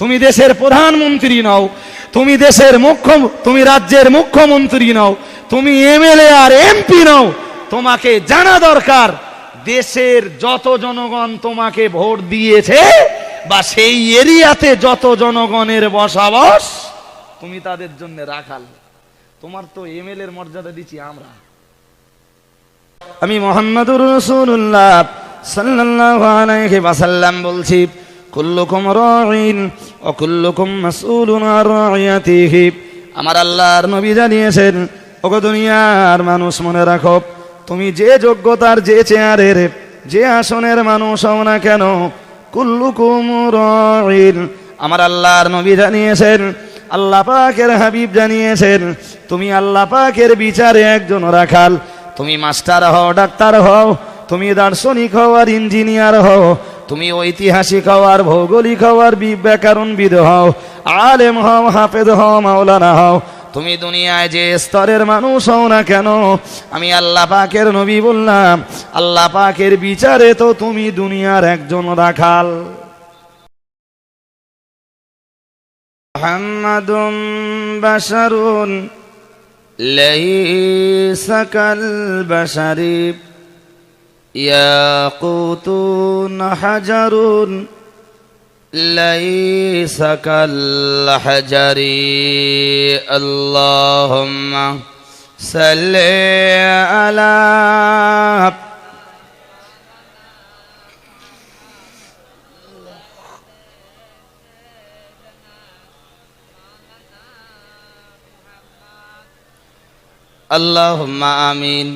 তুমি দেশের প্রধানমন্ত্রী নও, তুমি রাজ্যের মুখ্যমন্ত্রী নও, তুমি এমএলএ আর এমপি নও। তোমাকে জানা দরকার দেশের যত জনগণ তোমাকে ভোট দিয়েছে বা সেই এরিয়াতে যত জনগণের বসবাস, তুমি তাদের জন্য রাখাল। তোমার তো এমএলএ এর মর্যাদা দিচ্ছি আমরা। আমি মুহাম্মদুর রাসূলুল্লাহ সাল্লাল্লাহু আলাইহি ওয়াসাল্লাম বলছি, কুল্লুকুম রাঈন ওয়া কুল্লুকুম মাসউলুন আন রাইয়াতিহি। আমার আল্লাহর নবী জানিয়েছেন, ওগো দুনিয়ার মানুষ মনে রাখো, তুমি যে যোগ্যতার, যে চেয়ারের, যে আসনের মানুষ হও না কেন, কুল্লুকুম রাঈন। আমার আল্লাহর নবী জানিয়েছেন, আল্লাহ পাকের হাবিব জানিয়েছেন, তুমি আল্লাহ পাকের বিচারে একজন রাখাল। তুমি মাস্টার হও, ডাক্তার হও, তুমি দার্শনিক হও আর ইঞ্জিনিয়ার হও, তুমি ঐতিহাসিক হও আর ভৌগোলিক হও আর ব্যাকরণবিদ হও, আলেম হও, হাফেজ হও, মাওলানা হও, তুমি দুনিয়ায় যে স্তরের মানুষ হও না কেন, আমি আল্লাহ পাকের নবী বললাম, আল্লাহ পাকের বিচারে তো তুমি দুনিয়ার একজন রাখাল। মুহাম্মাদুম বাশারুন লাইসা কাল বাশারি ইয়াকুতুন হাজারুন লাইসা কাল হাজারি। আল্লাহুম্মা সাল্লি আলা আল্লাহুম্মা আমিন।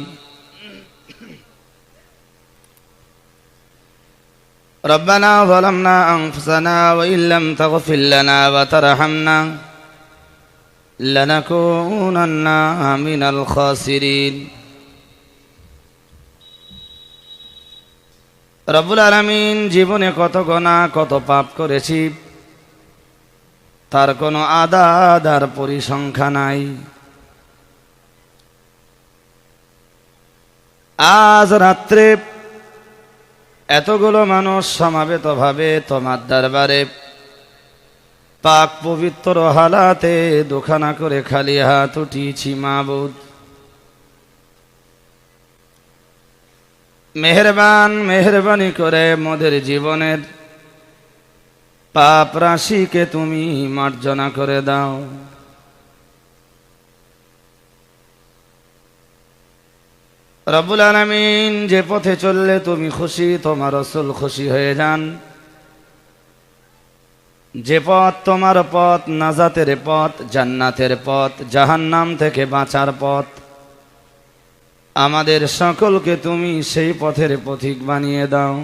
ربنا ظلمنا أنفسنا وإن لم تغفر لنا وترحمنا لنكونن من الخاسرين। রব্বুল আলামিন, জীবনে কত গুনাহ, কত পাপ করেছি, তার কোনো আদাদ আর পরিসংখ্যা নাই। আজ রাত্রে এতগুলো মানুষ সমাবেত ভাবে তোমার দরবারে পাক পবিত্র হালাতে দুখানা করে খালি হাত উঠিয়েছি মাবুদ। মেহেরবানি করে মোদের জীবনের পাপ রাশিকে তুমি মার্জনা করে দাও। রব্বুল আলামিন, যে পথে চললে তুমি খুশি, তোমার রাসূল খুশি হয়ে যান, যে পথ তোমার পথ, নাজাতের পথ, জান্নাতের পথ, জাহান্নাম থেকে বাঁচার পথ, আমাদের সকলকে তুমি সেই পথের পথিক বানিয়ে দাও।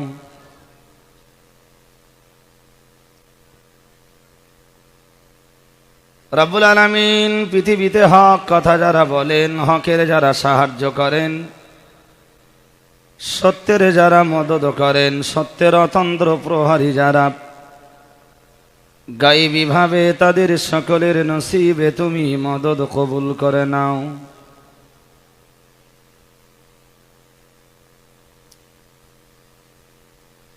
রব্বুল আলামিন, পৃথিবীতে হক কথা যারা বলেন, হকের যারা সাহায্য করেন, সত্যের যারা মদদ করেন, সত্যের অতন্ত্র প্রহরী যারা, গায়বী ভাবে তাদের সকলের নসিবে তুমি মদদ কবুল করে নাও।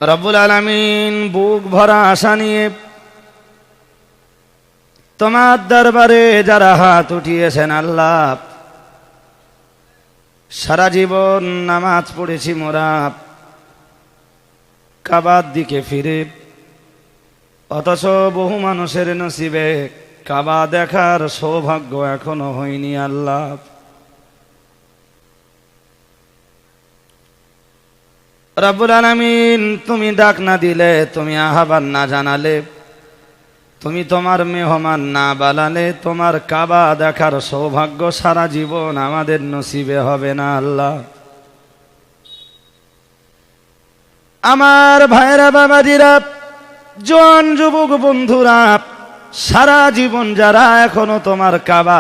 রব্বুল আলামিন, বুক ভরা আশা নিয়ে তোমার দরবারে যারা হাত উঠিয়েছেন, আল্লাহ, সারা জীবন নামাজ পড়েছি মোরা কাবার দিকে ফিরে, অথচ বহু মানুষের নসিবে কাবা দেখার সৌভাগ্য এখনো হয়নি। আল্লাহ, রব্বুল আলামিন, তুমি ডাক না দিলে, তুমি আহ্বান না জানালে, তুমি তোমার মেহমান না বানালে, তোমার কাবা দেখার সৌভাগ্য সারা জীবন আমাদের নসিবে হবে না। আল্লাহ, আমার ভাইরা, বাবাজিরা, জোয়ান যুবক বন্ধুরা, সারা জীবন যারা এখনো তোমার কাবা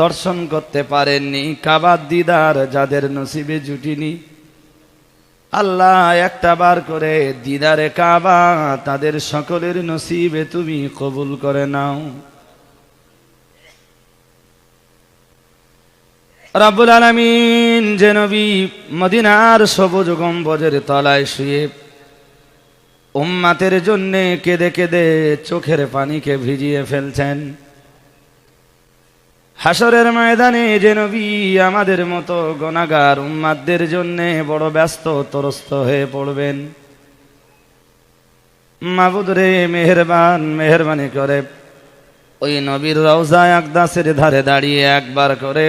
দর্শন করতে পারেননি, কাবার দিদার যাদের নসিবে জুটিনি, আল্লাহ, একটা বার করে দিদারে কাবা তাদের সকলের নসিবে তুমি কবুল করে নাও। রব্বুল আলামিন, যে নবী মদিনার সবুজ গম্বুজের তলায় শুয়ে উম্মতের জন্য কেঁদে কেঁদে চোখের পানিকে ভিজিয়ে ফেলছেন। হাসরের ময়দানে যে নবী আমাদের মতো গুনাহগার উম্মতদের জন্য বড় ব্যস্ত ত্রস্ত হয়ে পড়বেন। মাবুদ রে মেহেরবান, মেহেরবানি করে ওই নবীর রওজা আকদাসের ধারে দাঁড়িয়ে একবার করে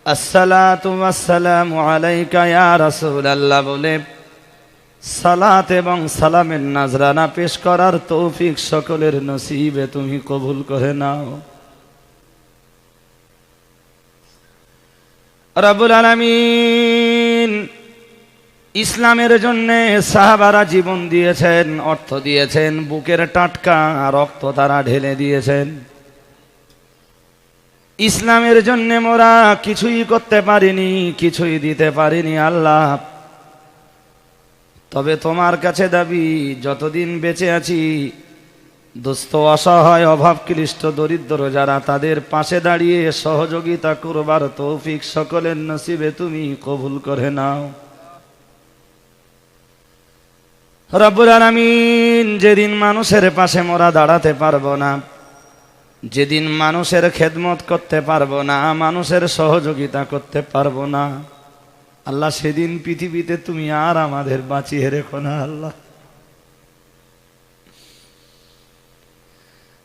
আসসালাতু ওয়াসসালামু আলাইকা ইয়া রাসূলুল্লাহ বলে সালাত এবং সালামের নাজরানা পেশ করার তৌফিক সকলের নসিবে তুমি কবুল করে নাও। রব্বুল আলামিন ইসলামের জন্য সাহাবারা জীবন দিয়েছেন, অর্থ দিয়েছেন, বুকের টাটকা রক্ত তারা ঢেলে দিয়েছেন। ইসলামের জন্য মোরা কিছুই করতে পারিনি, কিছুই দিতে পারিনি আল্লাহ। তবে তোমার কাছে দাবি, যতদিন বেঁচে আছি দুস্থ অসহায় অভাব ক্লিষ্ট দরিদ্র যারা, তাদের পাশে দাঁড়িয়ে সহযোগিতা করবার তৌফিক সকলের নসিবে তুমি কবুল করে নাও। রব্বুল আলামিন যেদিন মানুষের পাশে মোরা দাঁড়াতে পারবো না, যেদিন মানুষের খেদমত করতে পারবো না, মানুষের সহযোগিতা করতে পারবো না আল্লাহ, সেদিন পৃথিবীতে তুমি আর আমাদের বাঁচিয়ে রেখো না আল্লাহ।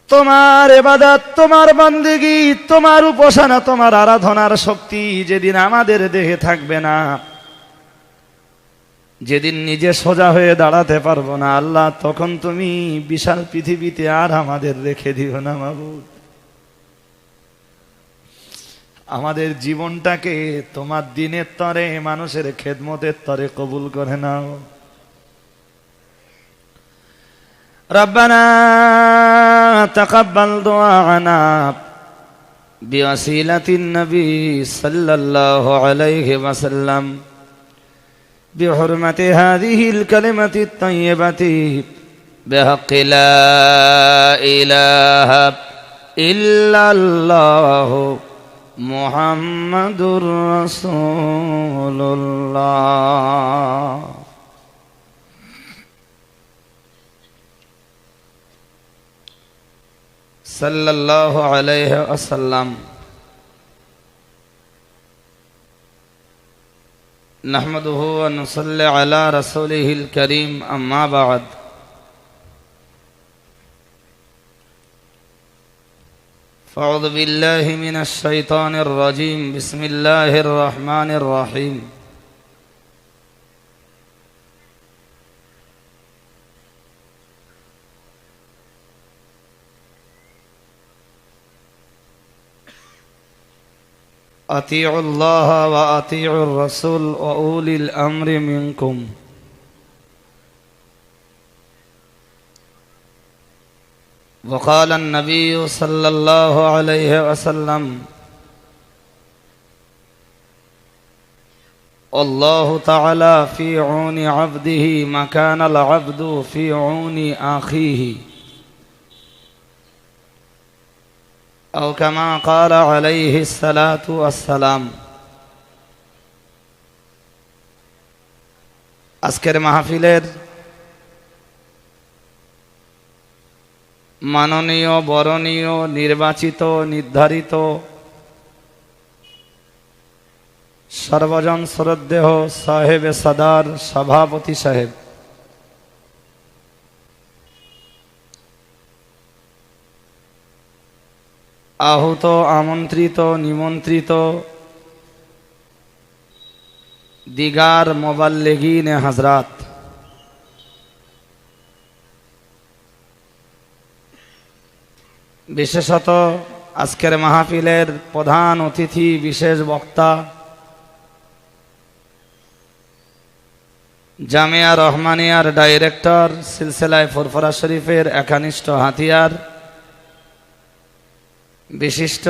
তোমার ইবাদত, তোমার বান্দেগী, তোমার উপাসনা, তোমার আরাধনার শক্তি যেদিন আমাদের দেহে থাকবে না, যেদিন নিজে সোজা হয়ে দাঁড়াতে পারবো না আল্লাহ, তখন তুমি বিশাল পৃথিবীতে আর আমাদের রেখে দিও না মাবুদ। আমাদের জীবনটাকে তোমার দিনের তরে, মানুষের খেদমতের তরে কবুল করে নাও। রব্বানা তাকাব্বাল দুআনা বিওয়াসিলাতিন নবী সাল্লাল্লাহু আলাইহি ওয়াসাল্লাম بحرمة هذه الكلمة الطيبة بحق لا إله إلا الله محمد رسول الله صلى الله عليه وسلم। نحمده ونصلي على رسوله الكريم أما بعد فأعوذ بالله من الشيطان الرجيم بسم الله الرحمن الرحيم أطيعوا الله وأطيعوا الرسول وأولي الأمر منكم وقال النبي صلى الله عليه وسلم الله تعالى في عون عبده ما كان العبد في عون أخيه أو كما قال عليه الصلاة والسلام। আজকের মাহফিলের মাননীয়, বরণীয়, নির্বাচিত, নির্ধারিত, সর্বজন শ্রদ্ধেয় সাহেবে সাদার সভাপতি সাহেব, আহত, আমন্ত্রিত, নিমন্ত্রিত দিগার মোবাল্লিগিন হযরত, বিশেষত আজকের মাহফিলের প্রধান অতিথি, বিশেষ বক্তা, জামিয়া রহমানিয়ার ডাইরেক্টর, সিলসিলায়ে ফুরফুরা শরীফের একনিষ্ঠ হাতিয়ার, বিশিষ্ট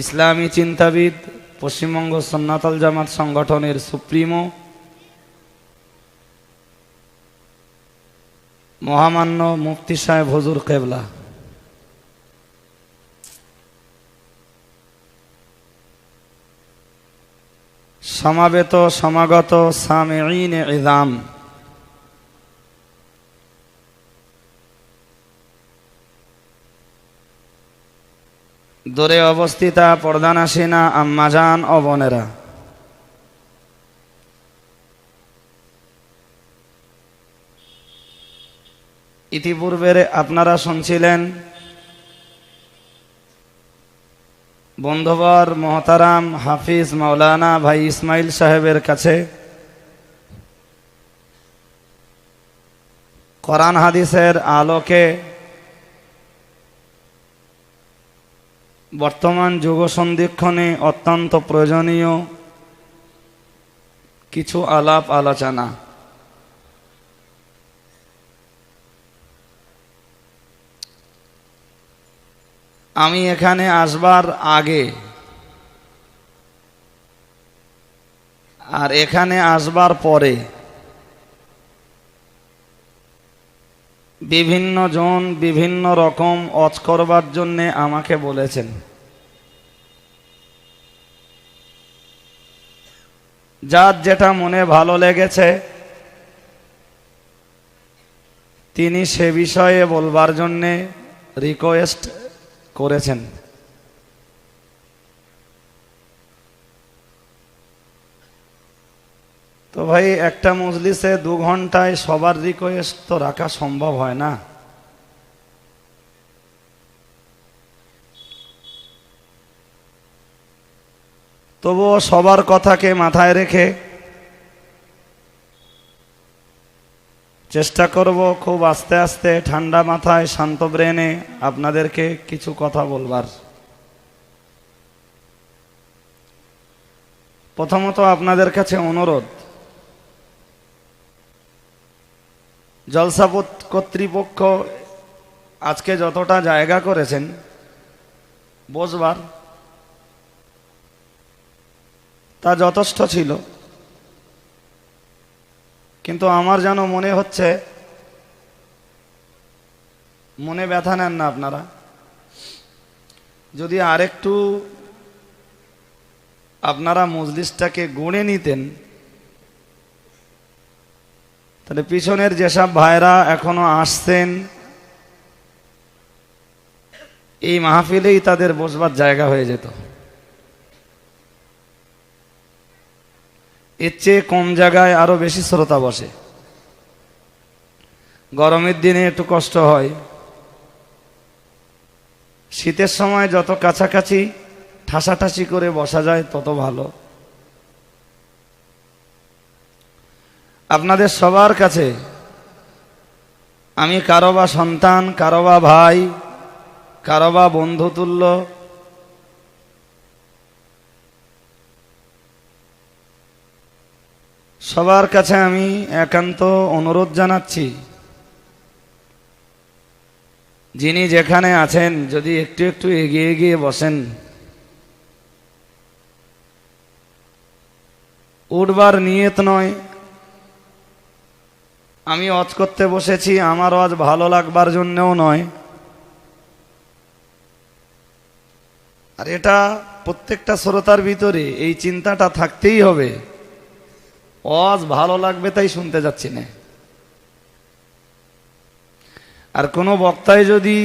ইসলামী চিন্তাবিদ, পশ্চিমবঙ্গ সুন্নাতুল জামাত সংগঠনের সুপ্রিমো, মহামান্য মুফতি সাহেব হুজুর কেবলা, সমাবেত সমাগত সামিঈন ইযাম, দূরে অবস্থিতা পর্দানাসীনা আম্মাজান ও বোনেরা, ইতিপূর্বে আপনারা শুনছিলেন বন্ধুবর মোহতারাম হাফিজ মাওলানা ভাই ইসমাইল সাহেবের কাছে কোরআন হাদিসের আলোকে বর্তমান যুগ সন্ধিক্ষণে অত্যন্ত প্রয়োজনীয় কিছু আলাপ আলোচনা। আমি এখানে আসবার আগে আর এখানে আসবার পরে বিভিন্ন জন বিভিন্ন রকম ওয়াজ করবার জন্য আমাকে বলেছেন। যার যেটা মনে ভালো লেগেছে তিনি সে বিষয়ে বলবার জন্যে রিকোয়েস্ট করেছেন। তো ভাই, একটা মজলিসে 2 ঘন্টায় সবার রিকোয়েস্ট তো রাখা সম্ভব হয় না। তবুও সবার কথাকে মাথায় রেখে চেষ্টা করব খুব আস্তে আস্তে ঠান্ডা মাথায় শান্ত ব্রেনে আপনাদেরকে কিছু কথা বলবার। প্রথমত আপনাদের কাছে অনুরোধ, জলসা কর্তৃপক্ষ আজকে যতটা জায়গা করেছেন বসবার, তা যথেষ্ট ছিল, কিন্তু আমার যেন মনে হচ্ছে, মনে ব্যথা নেন না আপনারা, যদি আরেকটু আপনারা মজলিসটাকে গড়ে নিতেন তাহলে পিছনের যেসব ভাইরা এখনো আসছেন এই মাহফিলেই তাদের বসবার জায়গা হয়ে যেত। এর চেয়ে কম জায়গায় আরো বেশি শ্রোতা বসে। গরমের দিনে একটু কষ্ট হয়, শীতের সময় যত কাছাকাছি ঠাসাঠাসি করে বসা যায় তত ভালো। আপনাদের সবার কাছে আমি কারোবা সন্তান, কারোবা ভাই, কারোবা বন্ধুতুল্য, সবার কাছে আমি একান্ত অনুরোধ জানাচ্ছি, যিনি যেখানে আছেন যদি একটু একটু এগিয়ে গিয়ে বসেন। উঠবার নিয়ত নয়, আমি ওয়াজ করতে বসেছি আমার ওয়াজ ভালো লাগবার জন্যও নয়। আর এটা প্রত্যেকটা শ্রোতার ভিতরে এই চিন্তাটা থাকতেই হবে, ওয়াজ ভালো লাগবে তাই শুনতে যাচ্ছি না। আর কোনো বক্তায় যদি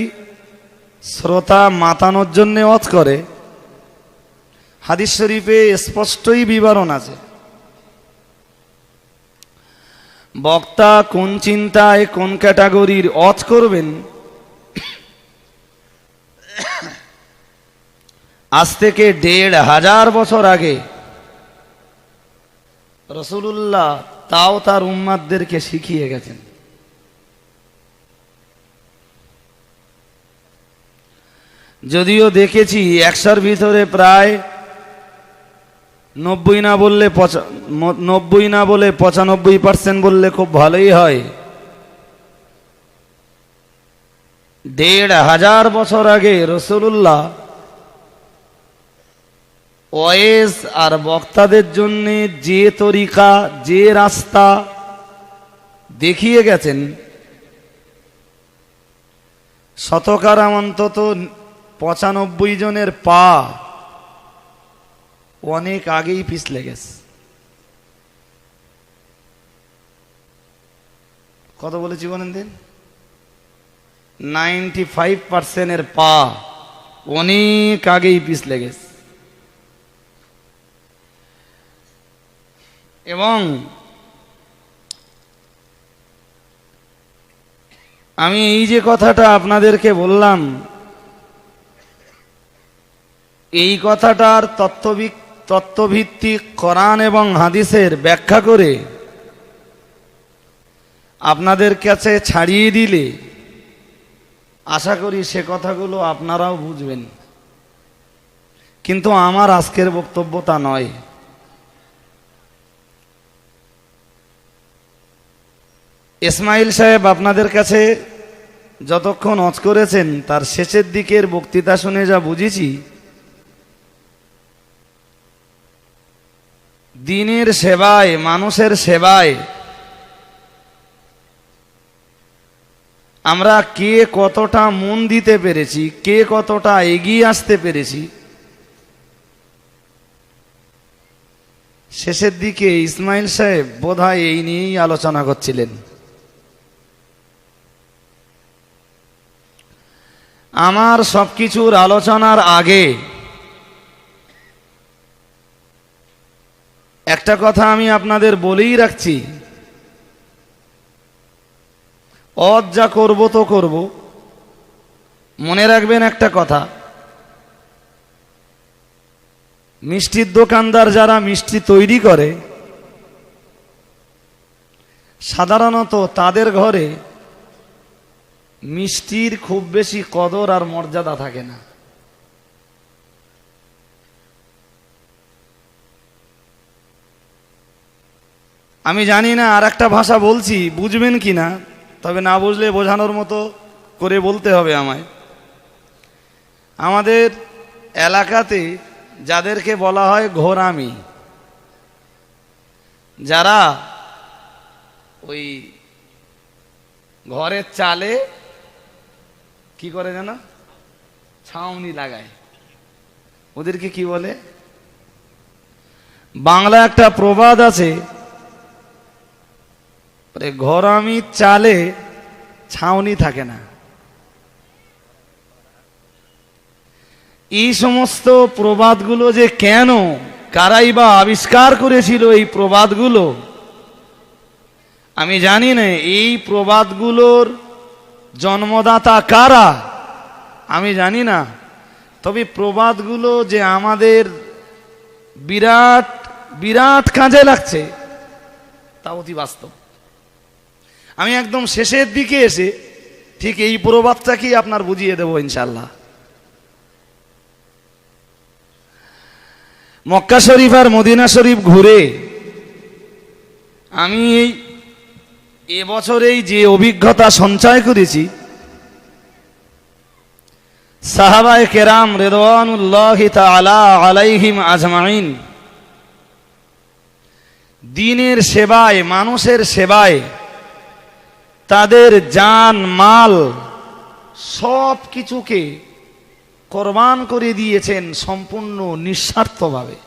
শ্রোতা মাতানোর জন্য ওয়াজ করে, হাদিস শরীফে স্পষ্টই বিবরণ আছে বক্তা কোন চিন্তায় কোন ক্যাটাগরির ওয়াজ করবেন। আজ থেকে ১৫০০ বছর আগে রাসূলুল্লাহ তাও তার উম্মাতদেরকে শিখিয়ে গেছেন। যদিও দেখেছি ১০০-র ভিতরে প্রায় ৯০ না বললে ৯৫% বললে খুব ভালোই হয়। ১৫০০ বছর আগে রাসূলুল্লাহ ওয়াইজ আর বক্তাদের জন্য যে তরিকা, যে রাস্তা দেখিয়ে গেছেন, শতকরা অন্তত ৯৫ জনের পা অনেক আগেই পিছলে গেছে। কত বলেছি বলেন দিন? ৯৫% পা অনেক আগেই পিছলে গেছে। এবং আমি এই যে কথাটা আপনাদেরকে বললাম, এই কথাটার তত্ত্বভিত্তিক কোরআন এবং হাদিসের ব্যাখ্যা করে আপনাদের কাছে ছাড়িয়ে দিলে আশা করি সে কথাগুলো আপনারাও বুঝবেন। কিন্তু আমার আজকের বক্তব্য তা নয়। ইসমাইল সাহেব আপনাদের কাছে যতক্ষণ ওয়াজ করেছেন তার শেষের দিকের বক্তৃতা শুনে যা বুঝেছি, দিনের সেবায়, মানুষের সেবায় আমরা কে কতটা মন দিতে পেরেছি, কে কতটা এগিয়ে আসতে পেরেছি, শেষের দিকে ইসমাইল সাহেব বোধহয় এই নিয়েই আলোচনা করছিলেন। আমার সবকিছুর আলোচনার আগে একটা কথা আমি আপনাদের বলেই রাখছি, যা করব তো করব, মনে রাখবেন একটা কথা, মিষ্টির দোকানদার যারা মিষ্টি তৈরি করে সাধারণত তাদের ঘরে মিষ্টির খুব বেশি কদর আর মর্যাদা থাকে না। আমি জানি না আর একটা ভাষা বলছি, বুঝবেন কি না, তবে না বুঝলে বোঝানোর মতো করে বলতে হবে আমায়। আমাদের এলাকাতে যাদেরকে বলা হয় ঘোরামি, যারা ওই ঘরের চালে কি করে যেন ছাউনি লাগায়, ওদেরকে কি বলে? বাংলা একটা প্রবাদ আছে, ঘরামি চালে ছাউনি থাকে না। এই সমস্ত প্রবাদগুলো যে কেন, কারাই বা আবিষ্কার করেছিল এই প্রবাদগুলো আমি জানি না। এই প্রবাদগুলোর জন্মদাতা কারা আমি জানি না, তবে প্রবাদগুলো যে আমাদের বিরাট বিরাট কাজে লাগছে তা অতি বাস্তব। আমি একদম শেষের দিকে এসে ঠিক এই প্রবাদটাকেই আপনার বুঝিয়ে দেব ইনশাল্লাহ। মক্কা শরীফ আর মদিনা শরীফ ঘুরে আমি এবছরেই যে অভিজ্ঞতা সঞ্চয় করেছি, সাহাবায়ে কেরাম রিদওয়ানুল্লাহি তাআলা আলাইহিম আজমাইন দ্বীনের সেবায়, মানুষের সেবায় তাদের জান মাল সব কিছুকে কোরবান করে দিয়েছেন সম্পূর্ণ নিঃস্বার্থভাবে।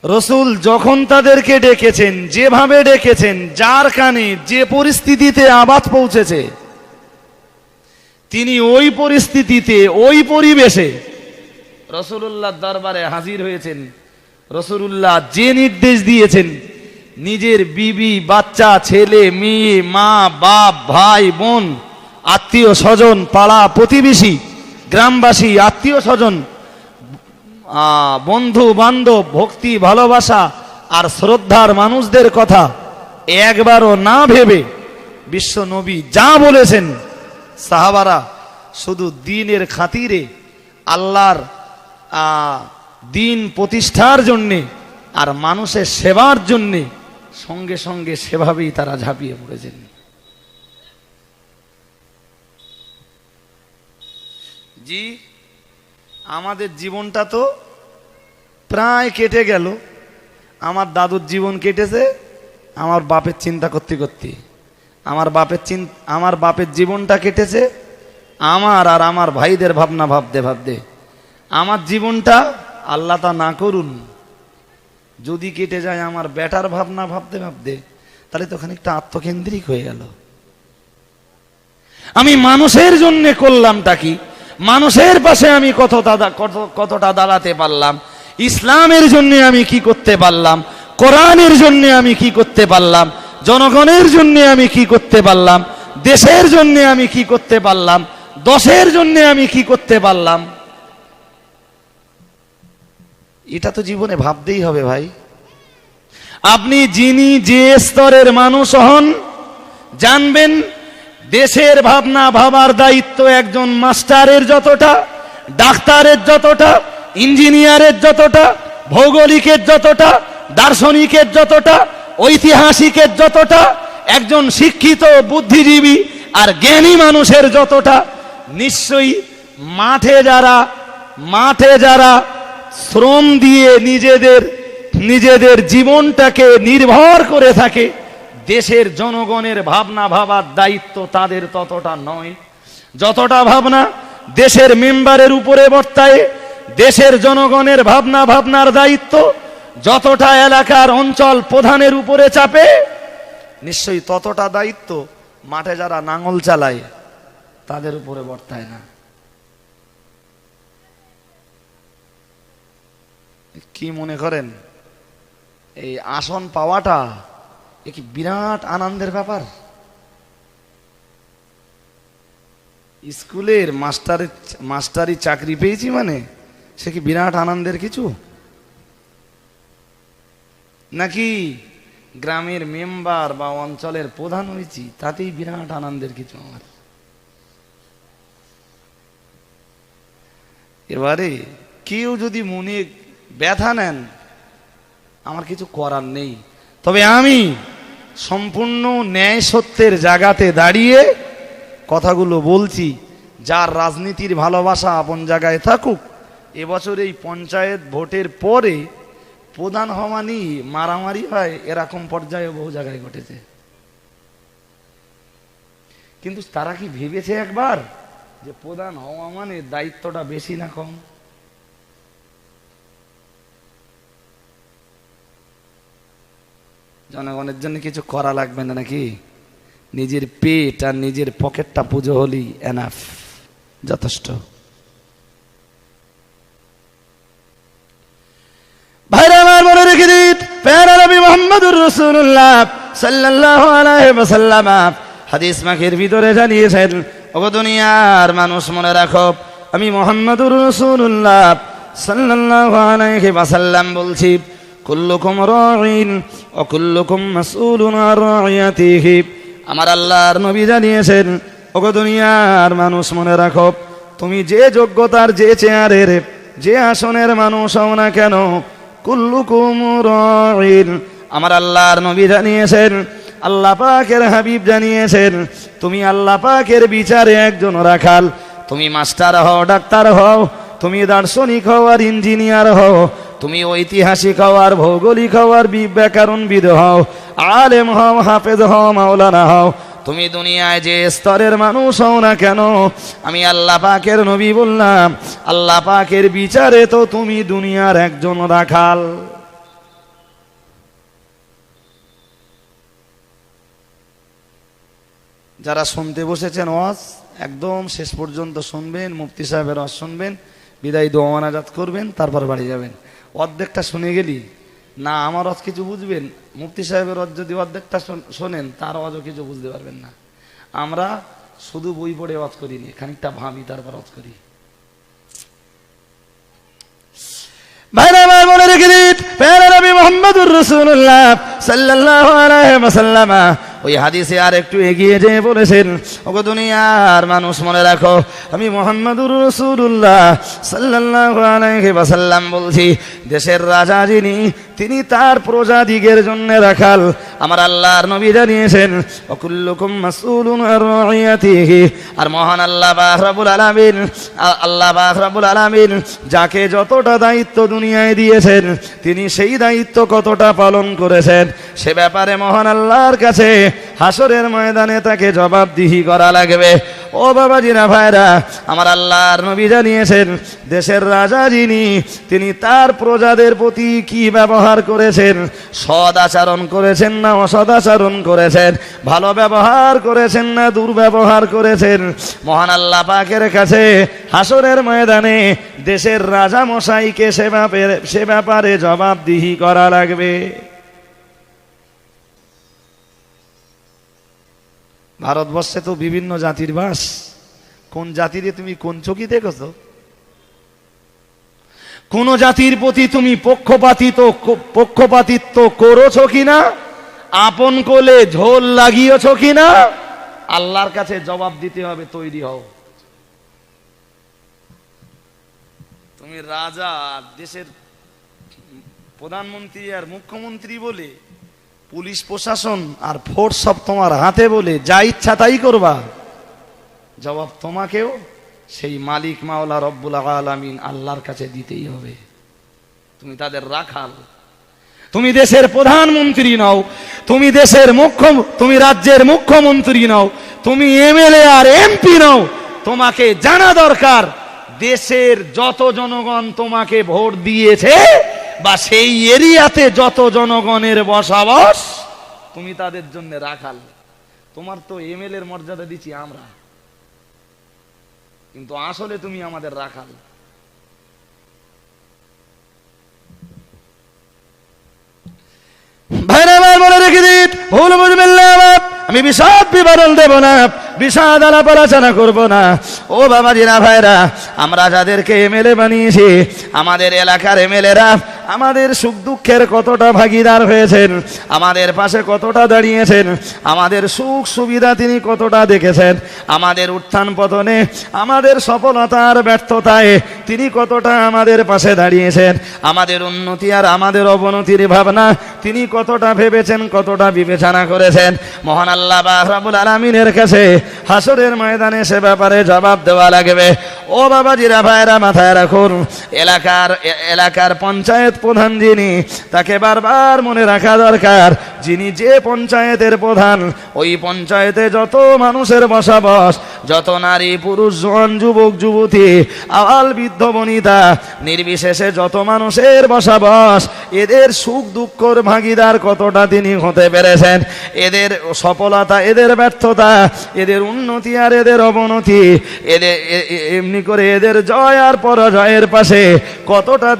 রসুল যখন তাদেরকে ডেকেছেন, যেভাবে ডেকেছেন, যার কানে যে পরিস্থিতিতে আওয়াজ পৌঁছেছে, তিনি ওই পরিস্থিতিতে ওই পরিবেশে রসুলুল্লাহর দরবারে হাজির হয়েছেন। রসুলুল্লাহ যে নির্দেশ দিয়েছেন, নিজের বিবি, বাচ্চা, ছেলে, মেয়ে, মা, বাপ, ভাই, বোন, আত্মীয় স্বজন, পাড়া প্রতিবেশী, গ্রামবাসী, আত্মীয় স্বজন, বন্ধু বান্ধব, ভক্তি ভালোবাসা আর শ্রদ্ধার মানুষদের কথা একবারও না ভেবে বিশ্ব নবী যা বলেছেন, সাহাবারা শুধু দ্বীনের খাতিরে, আল্লাহর দ্বীন প্রতিষ্ঠার জন্যে আর মানুষের সেবার জন্যে সঙ্গে সঙ্গে সেভাবেই তারা ঝাঁপিয়ে পড়েছেন। জি, আমাদের জীবনটা তো প্রায় কেটে গেল। আমার দাদুর জীবন কেটেছে আমার বাপের চিন্তা করতে করতে, আমার বাপের জীবনটা কেটেছে আমার আর আমার ভাইদের ভাবনা ভাবতে ভাবতে। আমার জীবনটা আল্লাহ তা না করুন যদি কেটে যায় আমার বেটার ভাবনা ভাবতে ভাবতে, তাহলে তো খানিকটা আত্মকেন্দ্রিক হয়ে গেল। আমি মানুষের জন্য করলামটা কি, মানুষের পাশে আমি কতটা দাঁড়াতে পারলাম, ইসলামের জন্য আমি কি করতে পারলাম, কোরআনের জন্য আমি কি করতে পারলাম, জনগণের জন্য আমি কি করতে পারলাম, দেশের জন্য আমি কি করতে পারলাম, দশের জন্য আমি কি করতে পারলাম। এটা তো জীবনে ভাবতেই হবে ভাই। আপনি যিনি যে স্তরের মানুষ হন, জানবেন দেশের ভাবনা ভাবার দায়িত্ব একজন মাস্টারের যতটা, ডাক্তারের যতটা, ইঞ্জিনিয়ারের যতটা, ভৌগোলিকের যতটা, দার্শনিকের যতটা, ঐতিহাসিকের যতটা, একজন শিক্ষিত বুদ্ধিজীবী আর জ্ঞানী মানুষের যতটা, নিশ্চয়ই মাঠে যারা শ্রম দিয়ে নিজেদের জীবনটাকে নির্ভর করে থাকে, দেশের জনগণের ভাবনা ভাবার দায়িত্ব তাদের ততটা নয়। যতটা ভাবনা দেশের মেম্বারের উপরে বর্তায়, দেশের জনগণের ভাবনার দায়িত্ব যতটা এলাকার অঞ্চল প্রধানের উপরে চাপে, নিশ্চয়ই ততটা দায়িত্ব মাঠে যারা নাঙল চালায় তাদের উপরে বর্তায় না। কি মনে করেন এই আসন পাওয়াটা কি বিরাট আনন্দের ব্যাপার? স্কুলের মাস্টারি চাকরি পেয়েছি মানে সে কি বিরাট আনন্দের কিছু? নাকি গ্রামের মেম্বার বা অঞ্চলের প্রধান হয়েছি তাতেই বিরাট আনন্দের কিছু আমার? এবারে কেউ যদি মনে ব্যথা নেন, আমার কিছু করার নেই। তবে আমি সম্পূর্ণ ন্যায় সত্যের জায়গাতে দাঁড়িয়ে কথাগুলো বলছি। যার রাজনীতির ভালোবাসা আপন জায়গায় থাকুক, এবছর এই পঞ্চায়েত ভোটের পরে প্রধান হওয়া নিয়ে মারামারি হয়, এরকম পর্যায়ে বহু জায়গায় ঘটেছে। কিন্তু তারা কি ভেবেছে একবার যে প্রধান হওয়া মানে দায়িত্বটা বেশি না কম? জনগণের জন্য কিছু করা লাগবে না নাকি? নিজের পেট আর নিজের পকেটটা পুজো হলি এনাফ, যথেষ্ট। ভাইরা আমার মনে রেখে দিন, প্যারা নবী মুহাম্মদুর রাসূলুল্লাহ সাল্লাল্লাহু আলাইহি ওয়াসাল্লাম হাদিস মাখের ভিতরে জানিয়েছেন, ওগো দুনিয়ার মানুষ মনে রাখো, আমি মুহাম্মদুর রাসূলুল্লাহ সাল্লাল্লাহু আলাইহি ওয়াসাল্লাম বলছি, কুল্লুকুম রাঈন ওয়া কুল্লুকুম মাসউলুন আন রাইয়াতিহি। আমার আল্লাহর নবী জানিয়েছেন, ওগো দুনিয়ার মানুষ মনে রাখো, তুমি যে যোগ্যতার, যে চেয়ারের, যে আসনের মানুষ হও না কেন, কুল্লুকুম রাঈন। আমার আল্লাহর নবী জানিয়েছেন, আল্লাহ পাকের হাবিব জানিয়েছেন, তুমি আল্লাহ পাকের বিচারে একজন রাখাল। তুমি মাস্টার হও, ডাক্তার হও, তুমি দার্শনিক হও আর ইঞ্জিনিয়ার হও, তুমি ঐতিহাসিক হও আর ভৌগোলিক হও আর ব্যাকরণবিদ হও, আলেম হও, হাফেজ হও, মাওলানা হও, তুমি দুনিয়ায় যে স্তরের মানুষ হও না কেন, আমি আল্লাহ পাকের নবী বললাম, আল্লাহ পাকের বিচারে তো তুমি দুনিয়ার একজন রাখাল। যারা শুনতে বসেছেন ওয়াজ, একদম শেষ পর্যন্ত শুনবেন, মুফতি সাহেবের ওয়াজ শুনবেন, বিদায় দোয়া মোনাজাত করবেন, তারপর বাড়ি যাবেন। অর্ধেকটা শুনে গেলি না আমার ওয়াজ কিছু বুঝবেন, মুফতি সাহেবের ওয়াজ যদি অর্ধেকটা শোনেন তার ওয়াজও কিছু বুঝতে পারবেন না। আমরা শুধু বই পড়ে ওয়াজ করিনি, খানিকটা ভাবি তারপর ওয়াজ করি। ভাইরা আমার মনে রেখে দিন, প্যারা নবী মুহাম্মদুর রাসূলুল্লাহ সাল্লাল্লাহু আলাইহি ওয়াসাল্লাম ওই হাদিসে আর একটু এগিয়ে যেয়ে বলেছেন, ওগো দুনিয়ার মানুষ মনে রাখো, আমি মুহাম্মদুর রাসূলুল্লাহ সাল্লাল্লাহু আলাইহি ওয়াসাল্লাম বলছি, দেশের রাজা যিনি, তিনি তার প্রজাদিগের জন্য রাখাল। আমার আল্লাহর নবী জানিয়েছেন, ওয়াকুল্লুকুম মাসউলুন আন রাইয়াতিহি। আর মহান আল্লাহ পাক রব্বুল আলামিন যাকে যতটা দায়িত্ব দুনিয়ায় দিয়েছেন, তিনি সেই দায়িত্ব কতটা পালন করেছেন সে ব্যাপারে মহান আল্লাহর কাছে হাসরের ময়দানে তাকে জবাবদিহি করা লাগবে। ও বাবাজিরা ভাইরা, আমার আল্লাহর নবী জানিয়েছেন দেশের রাজা যিনি, তিনি তার প্রজাদের প্রতি কি ব্যবহার করেছেন, সদ আচরণ করেছেন না অসদ আচরণ করেছেন, ভালো ব্যবহার করেছেন না দুর্ব্যবহার করেছেন, মহান আল্লাহ পাকের কাছে হাসরের ময়দানে দেশের রাজা মশাইকে সে ব্যাপারে জবাবদিহি করা লাগবে। ভারতবর্ষে তো বিভিন্ন জাতির বাস, কোন জাতিরে তুমি কোন চোখে দেখেছো? কোন জাতির প্রতি তুমি পক্ষপাতিত্ব করেছো কিনা, আপন কোলে ঝোল লাগিয়েছো কিনা, আল্লাহর কাছে জবাব দিতে হবে, তৈরি হও। তুমি রাজা, দেশের প্রধানমন্ত্রী আর মুখ্যমন্ত্রী বলে, পুলিশ প্রশাসন আর ফোর্স সব তোমার হাতে বলে যা ইচ্ছা তাই করবা, জবাব তোমাকেও সেই মালিক মাওলা রব্বুল আলামিন আল্লাহর কাছে দিতেই হবে। তুমি তাদের রাখাল, তুমি দেশের প্রধানমন্ত্রী নও, তুমি রাজ্যের মুখ্যমন্ত্রী নও, তুমি এমএলএ আর এমপি নও। তোমাকে জানা দরকার দেশের যত জনগণ তোমাকে ভোট দিয়েছে বা সেই এরিয়াতে যত জনগণের বসবাস, তুমি তাদের জন্য রাখাল। তোমার তো এমএলএর মর্যাদা দিচ্ছি আমরা, কিন্তু আসলে তুমি আমাদের রাখাল। ভাইরা আমার মনে রেখে দিন, ভুল বুঝবেন না, আমি বিশদ বিবরণ দেব না, বিশদ আলাপ আলোচনা করবো না। ও বাবাজিরা ভাইরা, আমরা যাদেরকে এমএলএ বানিয়েছি, আমাদের এলাকার এমএলএরা আমাদের সুখ দুঃখের কতটা ভাগিদার হয়েছেন, আমাদের পাশে কতটা দাঁড়িয়েছেন, আমাদের সুখ সুবিধা তিনি কতটা দেখেছেন, আমাদের উত্থান পতনে, আমাদের সফলতার ব্যর্থতায় তিনি কতটা আমাদের পাশে দাঁড়িয়েছেন, আমাদের উন্নতি আর আমাদের অবনতির ভাবনা তিনি কতটা ভেবেছেন, কতটা বিবেচনা করেছেন। মহান আল্লাহ রাব্বুল আলামিনের কাছে হাসরের ময়দানে সে ব্যাপারে জবাব দেওয়া লাগবে। ও বাবাজিরা ভাইরা, মাথায় রাখুন, এলাকার পঞ্চায়েত প্রধান যিনি, তাকে বারবার মনে রাখা দরকার, যিনি যে পঞ্চায়েতের প্রধান, ওই পঞ্চায়েতে যত মানুষের বসবাস, যত নারী পুরুষ জওয়ান যুবক যুবতী আবাল বৃদ্ধ বনিতা নির্বিশেষে যত মানুষের বসবাস, এদের সুখ দুঃখের ভাগিদার কতটা তিনি হতে পেরেছেন, এদের সফলতা এদের ব্যর্থতা, এদের উন্নতি আর এদের অবনতি, এমনি করে এদের জয় আর পরাজয়ের পাশে কতটা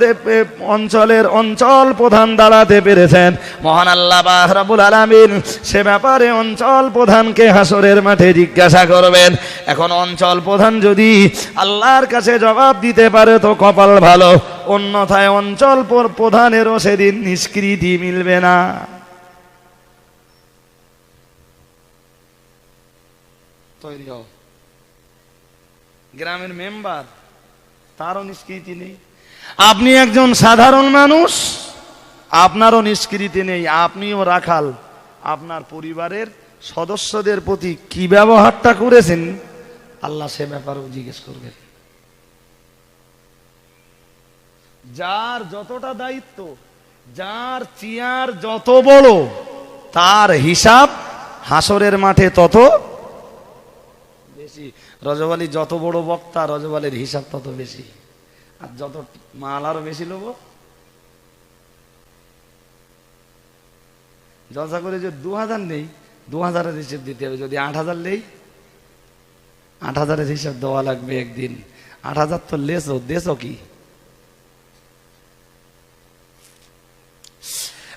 অঞ্চল প্রধান দাঁড়াতে পেরেছেন। মহান আল্লাহ রাব্বুল আলামিন সে ব্যাপারে অঞ্চল প্রধানকে হাসরের মাঠে জিজ্ঞাসা করবেন। এখন অঞ্চল প্রধান যদি আল্লাহর কাছে জবাব দিতে পারে তো কপাল ভালো, অন্যথায় অঞ্চল প্রধানেরও সেদিন নিষ্কৃতি মিলবে না। তৈরি হও। গ্রামের মেম্বার, তারও নিষ্কৃতি নেই। আপনি একজন সাধারণ মানুষ, আপনারও নিষ্কৃতি নেই, আপনিও রাখাল। আপনার পরিবারের সদস্যদের প্রতি কি ব্যবহারটা করেছেন, আল্লাহ সে ব্যাপারেও জিজ্ঞেস করবেন। যার যতটা দায়িত্ব, যার চেয়ার যত বড়, তার হিসাব হাসরের মাঠে তত বেশি। রজব আলী যত বড় বক্তা, রজব আলীর হিসাব তত বেশি, আর যত মাল আরো বেশি লোক। জলসা করে যে 2000 নেই, 2000-এর হিসেব দিতে হবে। যদি 8000 নেই, 8000-এর হিসাব দেওয়া লাগবে একদিন। 8000 তো লেছো, দেশো কি?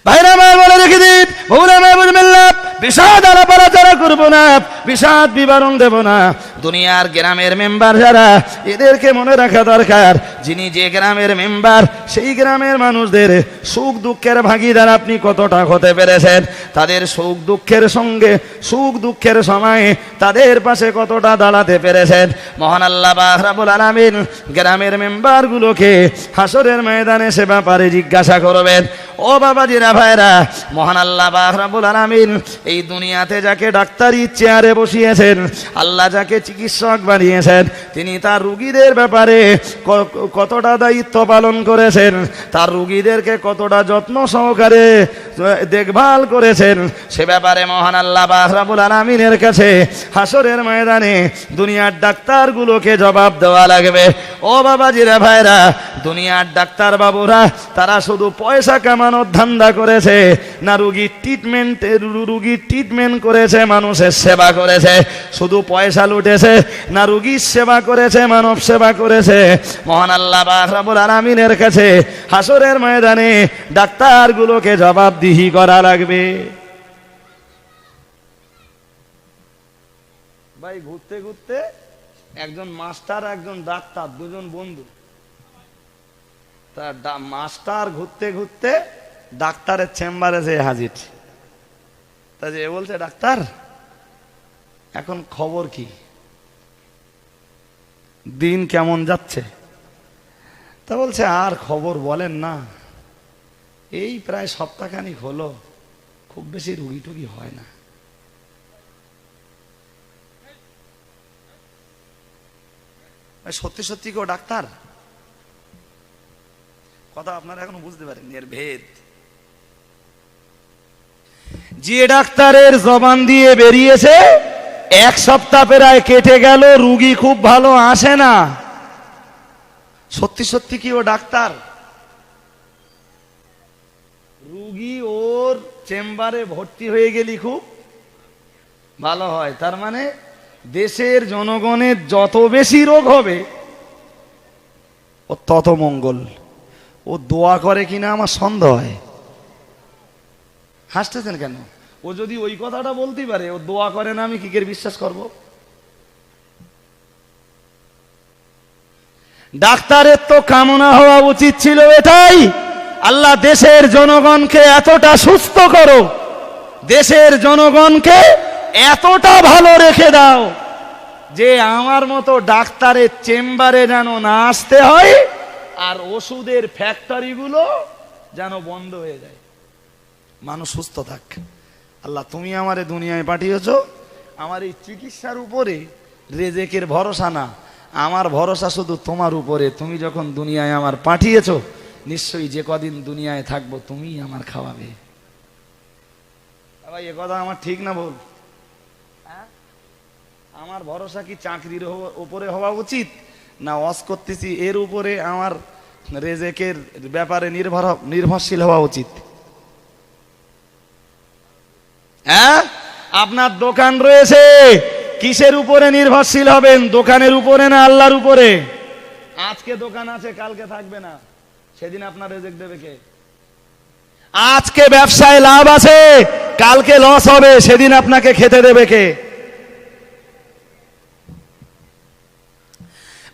ভাইরা আমার বলে রেখে দিন, ভুলে বুঝবেন না, বিষাদ আলাপ আলোচনা করবো না, বিষাদ বিবরণ দেব না। দুনিয়ার গ্রামের মেম্বার যারা, এদেরকে মনে রাখা দরকার, যিনি যে গ্রামের মেম্বার, সেই গ্রামের মানুষদের সুখ দুঃখের ভাগিদার আপনি কতটা হতে পেরেছেন, তাদের সুখ দুঃখের সঙ্গে, সুখ দুঃখের সময়ে তাদের পাশে কতটা দাঁড়াতে পেরেছেন। মহান আল্লাহ রাব্বুল আলামিন গ্রামের মেম্বারগুলোকে হাসরের ময়দানে সে ব্যাপারে জিজ্ঞাসা করবেন। ও বাবাজিরা ভাইরা, মহান আল্লাহ পাক রব্বুল আলামিন এই দুনিয়াতে যাকে ডাক্তারি চেয়ারে বসিয়েছেন, আল্লাহ যাকে চিকিৎসক বানিয়েছেন, তিনি তার রোগীদের ব্যাপারে কতটা দায়িত্ব পালন করেছেন, তার রোগীদেরকে কতটা যত্ন সহকারে দেখভাল করেছেন, সে ব্যাপারে মহান আল্লাহ পাক রব্বুল আলামিনের কাছে হাসরের ময়দানে দুনিয়ার ডাক্তারগুলোকে জবাব দেওয়া লাগবে। ও বাবাজিরা ভাইরা, দুনিয়ার ডাক্তার বাবুরা তারা শুধু পয়সা কামানোর ধান্দা করেছে না রুগীর ট্রিটমেন্ট করেছে, মানুষের সেবা করেছে? শুধু পয়সা লুটেছে না রুগীর সেবা করেছে, মানব সেবা করেছে? মহান আল্লাহ পাক রব্বুল আলামিনের কাছে হাসরের ময়দানে ডাক্তারগুলোকে জবাবদিহি করা লাগবে। ভাই, ঘুরতে ঘুরতে একজন মাস্টার একজন ডাক্তার দুজন বন্ধু, তার মাস্টার ঘুরতে ঘুরতে ডাক্তারের চেম্বারে যেয়ে হাজির। তা যে বলছে, ডাক্তার এখন খবর কি, দিন কেমন যাচ্ছে? তা বলছে, আর খবর বলেন না, এই প্রায় সপ্তাহখানিক হলো খুব বেশি রুগী টুগী হয় না। সত্যি সত্যি কেউ ডাক্তার? কথা আপনারা এখনো বুঝতে পারেন এর ভেদ। যে ডাক্তারের জবান দিয়ে বেরিয়েছে এক সপ্তাহ প্রায় কেটে গেল, রুগী খুব ভালো আসে না, সত্যি সত্যি কি ও ডাক্তার? রুগী ওর চেম্বারে ভর্তি হয়ে গেলি খুব ভালো হয়, তার মানে দেশের জনগণের যত বেশি রোগ হবে ও তত মঙ্গল। ও দোয়া করে কিনা আমার সন্দেহ হয়। হাসতেছেন কেন? ও যদি ওই কথাটা বলতে পারে ও দোয়া করে না, আমি কি করে বিশ্বাস করব? ডাক্তারের তো কামনা হওয়া উচিত ছিল এটাই, আল্লাহ দেশের জনগণকে এতটা সুস্থ করো, দেশের জনগণকে এতটা ভালো রেখে দাও যে আমার মতো ডাক্তারের চেম্বারে যেন না আসতে হয়, আর ওষুধের ফ্যাক্টরিগুলো যেন বন্ধ হয়ে যায়, মানুষ সুস্থ থাক। আল্লাহ, তুমি আমারে দুনিয়ায় পাঠিয়েছো, আমার এই চিকিৎসার উপরে রেজেকের ভরসা না, আমার ভরসা শুধু তোমার উপরে। তুমি যখন দুনিয়ায় আমার পাঠিয়েছো, নিশ্চয়ই যে কদিন দুনিয়ায় থাকবো তুমিই আমার খাওয়াবে। ভাই, এ কথা আমার ঠিক না ভুল? আমার ভরসা কি চাকরির উপরে হওয়া উচিত, না ওয়াজ করতেছি এর উপরে আমার রেজেকের ব্যাপারে নির্ভরশীল হওয়া উচিত? হ্যাঁ, আপনার দোকান রয়েছে, কিসের উপরে নির্ভরশীল হবেন? দোকানের উপরে না আল্লাহর উপরে? আজকে দোকান আছে, কালকে থাকবে না, সেদিন আপনার রেজেক দেবে কে? আজকে ব্যবসায় লাভ আছে, কালকে লস হবে, সেদিন আপনাকে খেতে দেবে কে?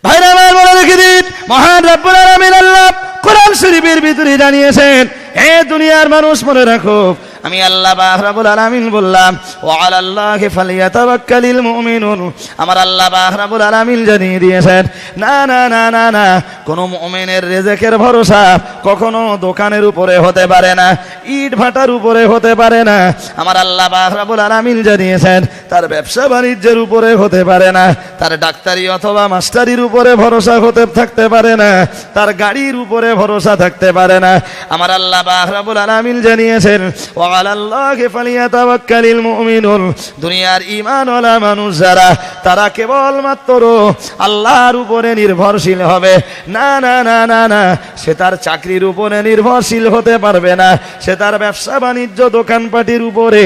ভাইরা আমার, বলে রেখে দিন, মহান রব্বুল আলামিন আল্লাহ কোরআন শরীফের ভিতরে জানিয়েছেন, হে দুনিয়ার মানুষ মনে রাখো, আমি আল্লাহ পাক রব্বুল আলামিন বললাম, ওয়া আলাল্লাহি ফালিয়াতাওয়াক্কালিল মুমিনুন। আমার আল্লাহ পাক রব্বুল আলামিন জানিয়ে দিয়েছেন, না না না না না, কোন মুমিনের রিজিকের ভরসা কখনো দোকানের উপরে হতে পারে না, ইট ভাটার উপরে হতে পারে না। আমার আল্লাহ পাক রব্বুল আলামিন জানিয়েছেন, তার ব্যবসা বাণিজ্যের উপরে হতে পারে না, তার ডাক্তারি অথবা মাস্টারির উপরে ভরসা হতে থাকতে পারে না, তার গাড়ির উপরে ভরসা থাকতে পারে না। আমার আল্লাহ পাক রব্বুল আলামিন জানিয়েছেন, ওয়া আলাল্লাহি ফালিয়াতাওয়াক্কালিল মুমিনুন। দুনিয়ার ঈমানওয়ালা মানুষ যারা, তারা কেবলমাত্র আল্লাহর উপরে নির্ভরশীল হবে। না না না না না, সে তার চাকরির উপরে নির্ভরশীল হতে পারবে না, সে তার ব্যবসা বাণিজ্য দোকানপাটির উপরে,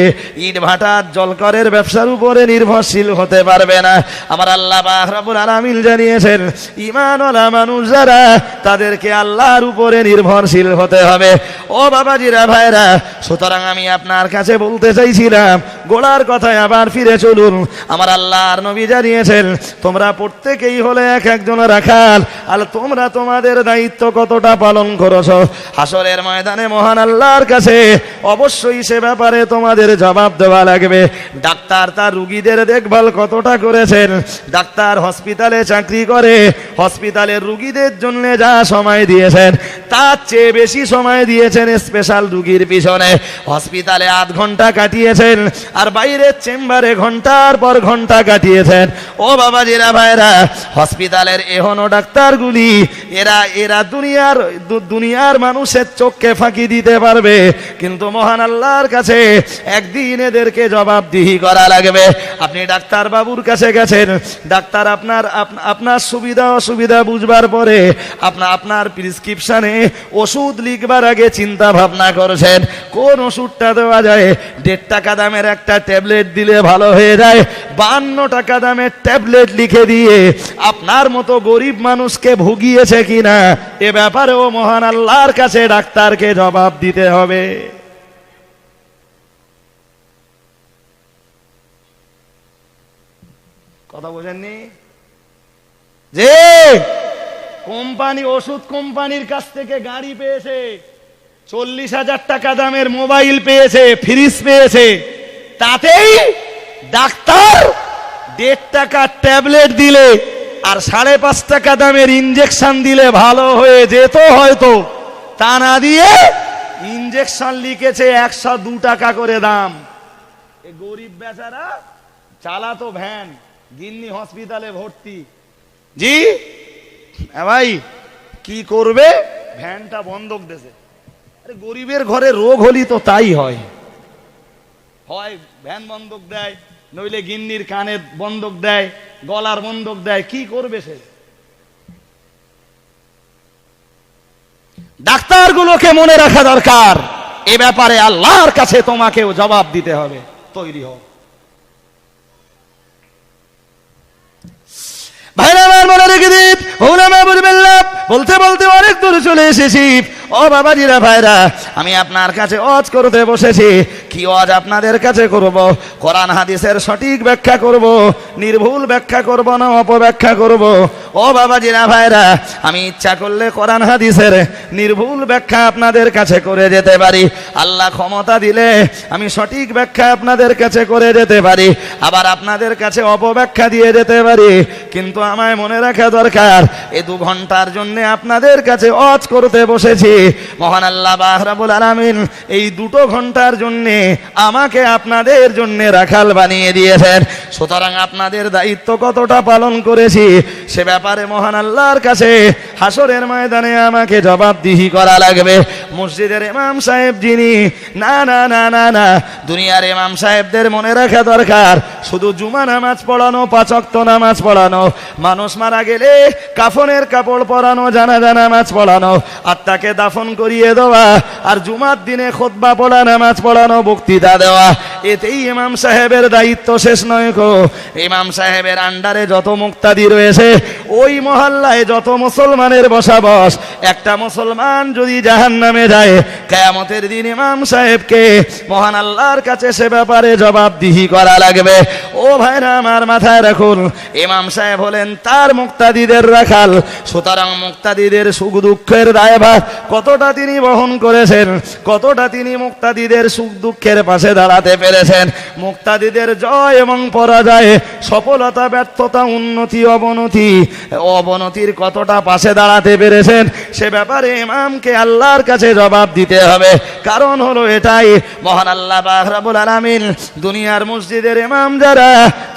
ইট ভাটার জলকরের ব্যবসার উপরে নির্ভরশীল হতে পারবে না। আমার আল্লাহ পাক রব্বুল আলামিন জানিয়েছেন, ঈমানওয়ালা মানুষ যারা, তাদেরকে আল্লাহর উপরে নির্ভরশীল হতে হবে। ও বাবাজিরা, ভাইরা, সুতরাং আমি আপনার কাছে বলতে চাইছিলাম, গোড়ার কথায় আবার ফিরে চলুন। আমার আল্লাহর নবী জানিয়েছেন, তোমরা প্রত্যেকেই হলে এক একজন রাখাল, আর তোমরা তোমাদের দায়িত্ব কতটা পালন করেছো হাসরের ময়দানে মহান আল্লাহর কাছে অবশ্যই সে ব্যাপারে তোমাদের জবাব দেওয়া লাগবে। ডাক্তার তার রুগীদের দেখভাল কতটা করেছেন? ডাক্তার হসপিটালে চাকরি করে, হসপিটালের রুগীদের জন্য যা সময় দিয়েছেন তার চেয়ে বেশি সময় দিয়েছেন স্পেশাল রুগীর পিছনে। হসপিটালে 8 ঘন্টা কাটিয়েছেন, আর বাইরের চেম্বারে ঘন্টার পর ঘন্টা কাটিয়েছেন। ও বাবাজিরা ভাইরা, হসপিটালের এখনো ডাক্তারগুলি এরা দুনিয়ার মানুষের চোখকে ফাঁকি দিতে পারবে, কিন্তু মহান আল্লাহর কাছে একদিন এদেরকে জবাবদিহি করা লাগবে। আপনি ডাক্তার বাবুর কাছে গেছেন, ডাক্তার আপনার সুবিধা অসুবিধা বুঝবার পরে আপনার প্রেসক্রিপশনে ওষুধ লিখবার আগে চিন্তা ভাবনা করেছেন কোন ওষুধটা দেওয়া যায়। 1.5 টাকা দামের একটা ট্যাবলেট দিলে ভালো হয়ে যায়, 52 টাকা দামের ট্যাবলেট লিখে দিয়ে আপনার মতো গরিব মানুষকে ভুগিয়েছে কিনা এ ব্যাপারেও মহান আল্লাহর কাছে ডাক্তারকে জবাব দিতে হবে। কথা বোঝেননি? যে কোম্পানি ওষুধ কোম্পানির কাছ থেকে গাড়ি পেয়েছে, 40,000 টাকা দামের মোবাইল পেয়েছে, ফ্রিজ পেয়েছে, তাতেই ডাক্তার 1.5 টাকা ট্যাবলেট দিলে আর 5.5 টাকা দামের ইনজেকশন দিলে ভালো হয়ে যেত হয়তো, তা না দিয়ে ইনজেকশন লিখেছে 102 টাকা করে দাম। এ গরিব বেচারা চালাতো ভ্যান, গিন্নি হসপিটালে ভর্তি। জি ভাই কি করবে, ভ্যানটা বন্ধক দেছে। আরে গরিবের ঘরে রোগ হলি তো তাই হয়, হয় ভ্যান বন্ধক দেয়, নইলে গিন্নির কানে বন্ধক দেয়, গলার বন্ধক দেয়, কি করবে সে? ডাক্তারগুলোকে মনে রাখা দরকার, এ ব্যাপারে আল্লাহর কাছে তোমাকেও জবাব দিতে হবে। তৈরি হও ভাইরা, আমার মনে রেখে দিন, বলতে বলতে অনেক দূর চলে এসেছি। ও বাবাজিরা ভাইরা, আমি আপনার কাছে ওয়াজ করতে বসেছি। কি ওয়াজ আপনাদের কাছে করব? কোরআন হাদিসের সঠিক ব্যাখ্যা করব, নির্ভুল ব্যাখ্যা করব না অপব্যাখ্যা করব? ও বাবাজিরা ভাইরা, আমি ইচ্ছা করলে কোরআন হাদিসের নির্ভুল ব্যাখ্যা আপনাদের কাছে করে যেতে পারি। আল্লাহ ক্ষমতা দিলে আমি সঠিক ব্যাখ্যা আপনাদের কাছে করে যেতে পারি, আবার আপনাদের কাছে অপব্যাখ্যা দিয়ে যেতে পারি। কিন্তু আমায় মনে রাখা দরকার, এই 2 ঘন্টার জন্য আপনাদের কাছে ওয়াজ করতে বসেছি। মহান আল্লাহ পাক রব্বুল আলামিন এই 2 ঘন্টার জন্য আমাকে আপনাদের জন্য রাখাল বানিয়ে দিয়েছেন। সুতরাং আপনাদের দায়িত্ব কতটা পালন করেছি সে ব্যাপারে মহান আল্লাহর কাছে হাসরের ময়দানে আমাকে জবাবদিহি করা লাগবে। মসজিদের ইমাম সাহেব যিনি, না না না না না, দুনিয়ার ইমাম সাহেবদের মনে রাখা দরকার শুধু জুমা নামাজ পড়ানো, 5 ওয়াক্ত নামাজ পড়ানো, মানুষ মারা গেলে কাফনের কাপড় পরানো, জানাজা নামাজ পড়ানো, আর তাকে দাফন করিয়ে দেওয়া, আর জুমার দিনে খুতবা পড়া, নামাজ পড়ানো, বক্তৃতা দেওয়া, এতেই ইমাম সাহেবের দায়িত্ব শেষ নয় গো। ইমাম সাহেবের আন্ডারে যত মুক্তাদি রয়েছে, ওই মহল্লায় যত মুসলমানের বসবাস, একটা মুসলমান যদি জাহান্নামে যায়, কিয়ামতের দিন ইমাম সাহেবকে মহান আল্লাহর কাছে সে ব্যাপারে জবাবদিহি করা লাগবে। ও ভাইরা আমার, মাথায় রাখুন, ইমাম সাহেব হলেন তার মুক্তাদিদের রাখাল। সুতরাং মুক্তাদিদের সুখ দুঃখের দায়ভার কতটা তিনি বহন করেছেন, কতটা তিনি মুক্তাদিদের সুখ দুঃখের পাশে দাঁড়াতে পেরেছেন, মুক্তাদিদের জয় এবং পরাজয়, সফলতা ব্যর্থতা, উন্নতি অবনতির কতটা পাশে দাঁড়াতে পেরেছেন, সে ব্যাপারে ইমামকে আল্লাহর কাছে জবাব দিতে হবে। কারণ হলো এটাই, মহান আল্লাহ পাক রব্বুল আলামিন দুনিয়ার মসজিদের ইমাম যারা,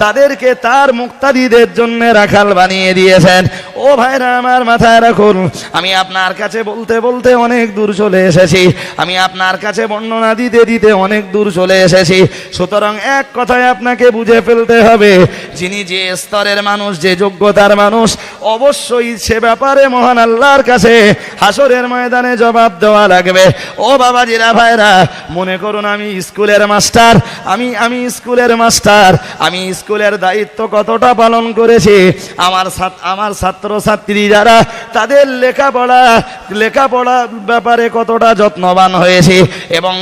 তাদেরকে তার মুক্তাদিদের জন্য রাখাল বানিয়ে দিয়েছেন। ও ভাইরা আমার, মাথায় রাখুন, আমি আপনার কাছে বলতে বলতে অনেক দূর চলে এসেছি, আমি আপনার কাছে বর্ণনা দিতে দিতে অনেক দূর চলে এসেছি। সুতরাং এক কথায় আপনাকে বুঝে ফেলতে হবে, যিনি যে স্তরের মানুষ, যে যোগ্যতার মানুষ, অবশ্যই সে ব্যাপারে মহান আল্লাহর কাছে হাসরের ময়দানে জবাব দেওয়া লাগবে। ও বাবাজিরা ভাইরা, মনে করুন আমি স্কুলের মাস্টার, আমি স্কুলের মাস্টার, আমি স্কুলের দায়িত্ব কতটা পালন করেছি, আমার ছাত্রছাত্রী যারা তাদের লেখাপড়া ব্যাপারে কতটা যত্নবান হয়েছে এবং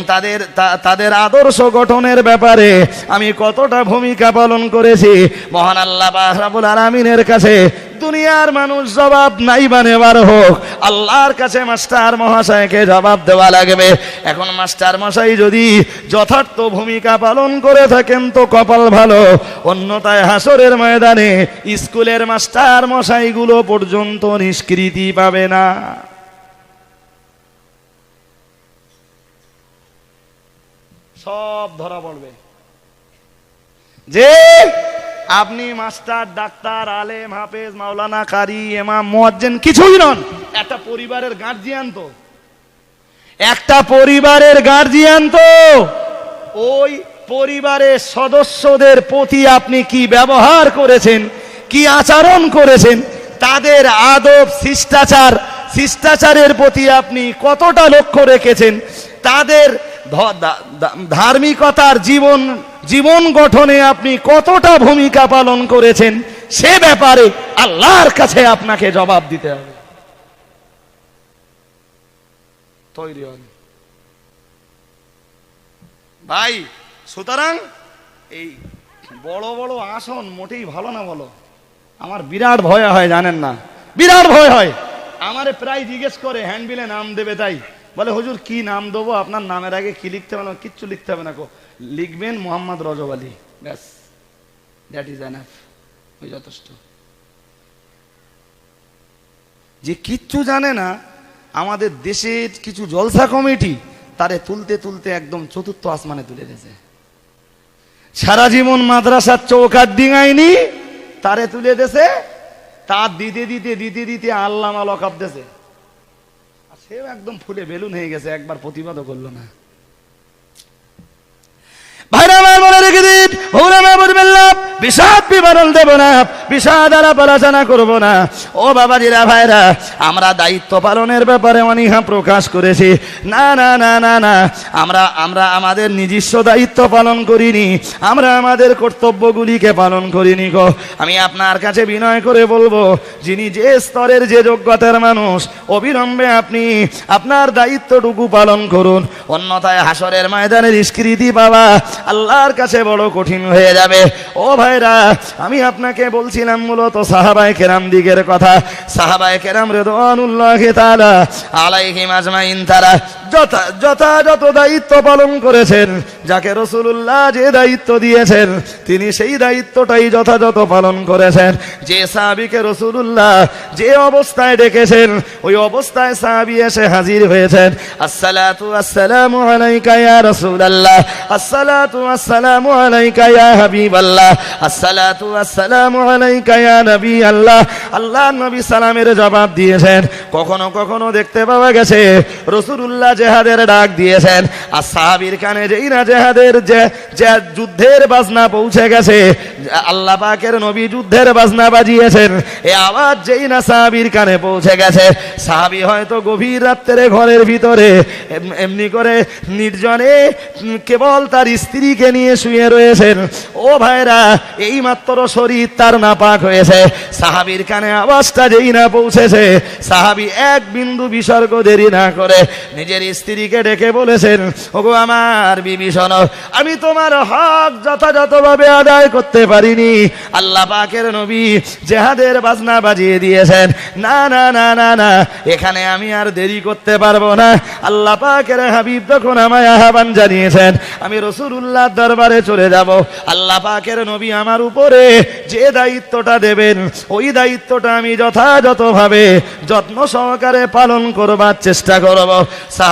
তাদের আদর্শ গঠনের ব্যাপারে আমি কতটা ভূমিকা পালন করেছি, মহান আল্লাহ পাক রব্বুল আলামিনের কাছে দুনিয়ার মানুষ জবাব নাই বানেবার হোক, আল্লাহর কাছে মাস্টার মহাশয়কে জবাব দেওয়া লাগবে। এখন মাস্টার মশাই যদি যথার্থ ভূমিকা পালন করে থাকেন তো কপাল ভালো, অন্যথায় হাসরের ময়দানে স্কুলের মাস্টার মশাইগুলো পর্যন্ত নিষ্কৃতি পাবে না। সব ধরা পড়বে যে আপনি মাস্টার, ডাক্তার, আলেম, হাফেজ, মাওলানা, কারি, ইমাম, মুয়াজ্জিন কিছুই নন, একটা পরিবারের গার্জিয়ান তো, একটা পরিবারের গার্জিয়ান তো। ওই পরিবারের সদস্যদের প্রতি আপনি কি ব্যবহার করেছেন, কি আচরণ করেছেন, তাদের আদব শিষ্টাচারের প্রতি আপনি কতটা লক্ষ্য রেখেছেন, তাদের ধার্মিকতার জীবন গঠনে আপনি কতটা ভূমিকা পালন করেছেন, সে ব্যাপারে আল্লাহর কাছে আপনাকে জবাব দিতে হবে। তৈরি হন ভাই। সুতরাং এই বড় বড় আসন মোটেই ভালো না, বলো। আমার বিরাট ভয় হয়, জানেন না, বিরাট ভয় হয়। আমারে প্রায় জিজ্ঞেস করে হ্যান্ডবিলে নাম দেবে, তাই বলে হুজুর কি নাম দেবো, আপনার নামের আগে কি লিখতে হবে? কিচ্ছু লিখতে হবে না, লিখবেন মোহাম্মদ রজব আলী, ব্যাস, দ্যাট ইজ এনাফ, ওই যথেষ্ট। যে কিচ্ছু জানে না, আমাদের দেশের কিছু জলসা কমিটি তারে তুলতে তুলতে একদম চতুর্থ আসমানে তুলে দিয়েছে। সারা জীবন মাদ্রাসার চৌকাট ডিঙায়নি, তারে তুলে দিয়েছে, তার দিতে দিতে দিতে দিতে আল্লামা লকাব দিয়েছে। সেও একদম ফুলে বেলুন হয়ে গেছে, একবার প্রতিবাদও করলো না। ভাইরা আমার মনে রেখে দিন, ওলামা বলবেন না, বিষাদ বিবরণ দেব না, বিষাদ দ্বারা আলোচনা করব না। ও বাবাজিরা ভাইরা, আমরা দায়িত্ব পালনের ব্যাপারে অনীহা প্রকাশ করেছি। না না না না না, আমরা আমাদের নিজস্ব দায়িত্ব পালন করিনি, আমরা আমাদের কর্তব্যগুলিকে পালন করিনি গো। আমি আপনার কাছে বিনয় করে বলবো, যিনি যে স্তরের যে যোগ্যতার মানুষ, অবিলম্বে আপনি আপনার দায়িত্বটুকু পালন করুন, অন্যথায় হাসরের ময়দানের স্বীকৃতি পাওয়া আল্লাহর কাছে বড় কঠিন হয়ে যাবে। ও ভাইরা, আমি আপনাকে বলছিলাম মূলত সাহাবায়ে কেরাম দিগের কথা। সাহাবায়ে কেরাম রিদওয়ানুল্লাহি তাআলা আলাইহিম আজমাইন তারা যথাযথ দায়িত্ব পালন করেছেন। যাকে রাসূলুল্লাহ যে দায়িত্ব দিয়েছেন তিনি সেই দায়িত্বটাই যথাযথ পালন করেছেন। যে সাহাবীকে রাসূলুল্লাহ যে অবস্থায় ডেকেছেন ওই অবস্থায় সাহাবী এসে হাজির হয়েছেন। আসসালাতু আসসালামু আলাইকা ইয়া রাসূলুল্লাহ, আসসালাতু আসসালামু আলাইকা ইয়া হাবিবাল্লাহ, আসসালাতু আসসালামু আলাইকা ইয়া নবী আল্লাহ। আল্লাহর নবী সালামের জবাব দিয়েছেন। কখনো কখনো দেখতে পাওয়া গেছে রাসূলুল্লাহ জিহাদের ডাক দিয়েছেন, আর সাহাবীর কানে যেই না জিহাদের যে যুদ্ধের বাজনা পৌঁছে গেছে, আল্লাহ পাকের নবী যুদ্ধের বাজনা বাজিয়েছেন, এই আওয়াজ যেই না সাহাবীর কানে পৌঁছে গেছে, সাহাবী হয়তো গভীর রাত্রে ঘরের ভিতরে এমনি করে নির্জনে কেবল তার স্ত্রীকে নিয়ে শুয়ে রয়েছেন। ও ভাইরা, এই মাত্র শরীর তার নাপাক হয়েছে, সাহাবীর কানে আওয়াজটা যেই না পৌঁছেছে, সাহাবী এক বিন্দু বিসর্গ দেরি না করে নিজের স্ত্রীকে ডেকে বলেছেন, ওগো আমার বিবি শোনো, আমি তোমার হক যথাযথভাবে আদায় করতে পারিনি, আল্লাহ পাকের নবী জিহাদের বাজনা বাজিয়ে দিয়েছেন। না না না না না, এখানে আমি আর দেরি করতে পারবো না। আল্লাহ পাকের হাবিব যখন আমায় আহ্বান জানিয়েছেন, আমি রাসূলুল্লাহর দরবারে চলে যাব। আল্লাহ পাকের নবী আমার উপরে যে দায়িত্বটা দেবেন ওই দায়িত্বটা আমি যথাযথভাবে যত্ন সহকারে পালন করবার চেষ্টা করব।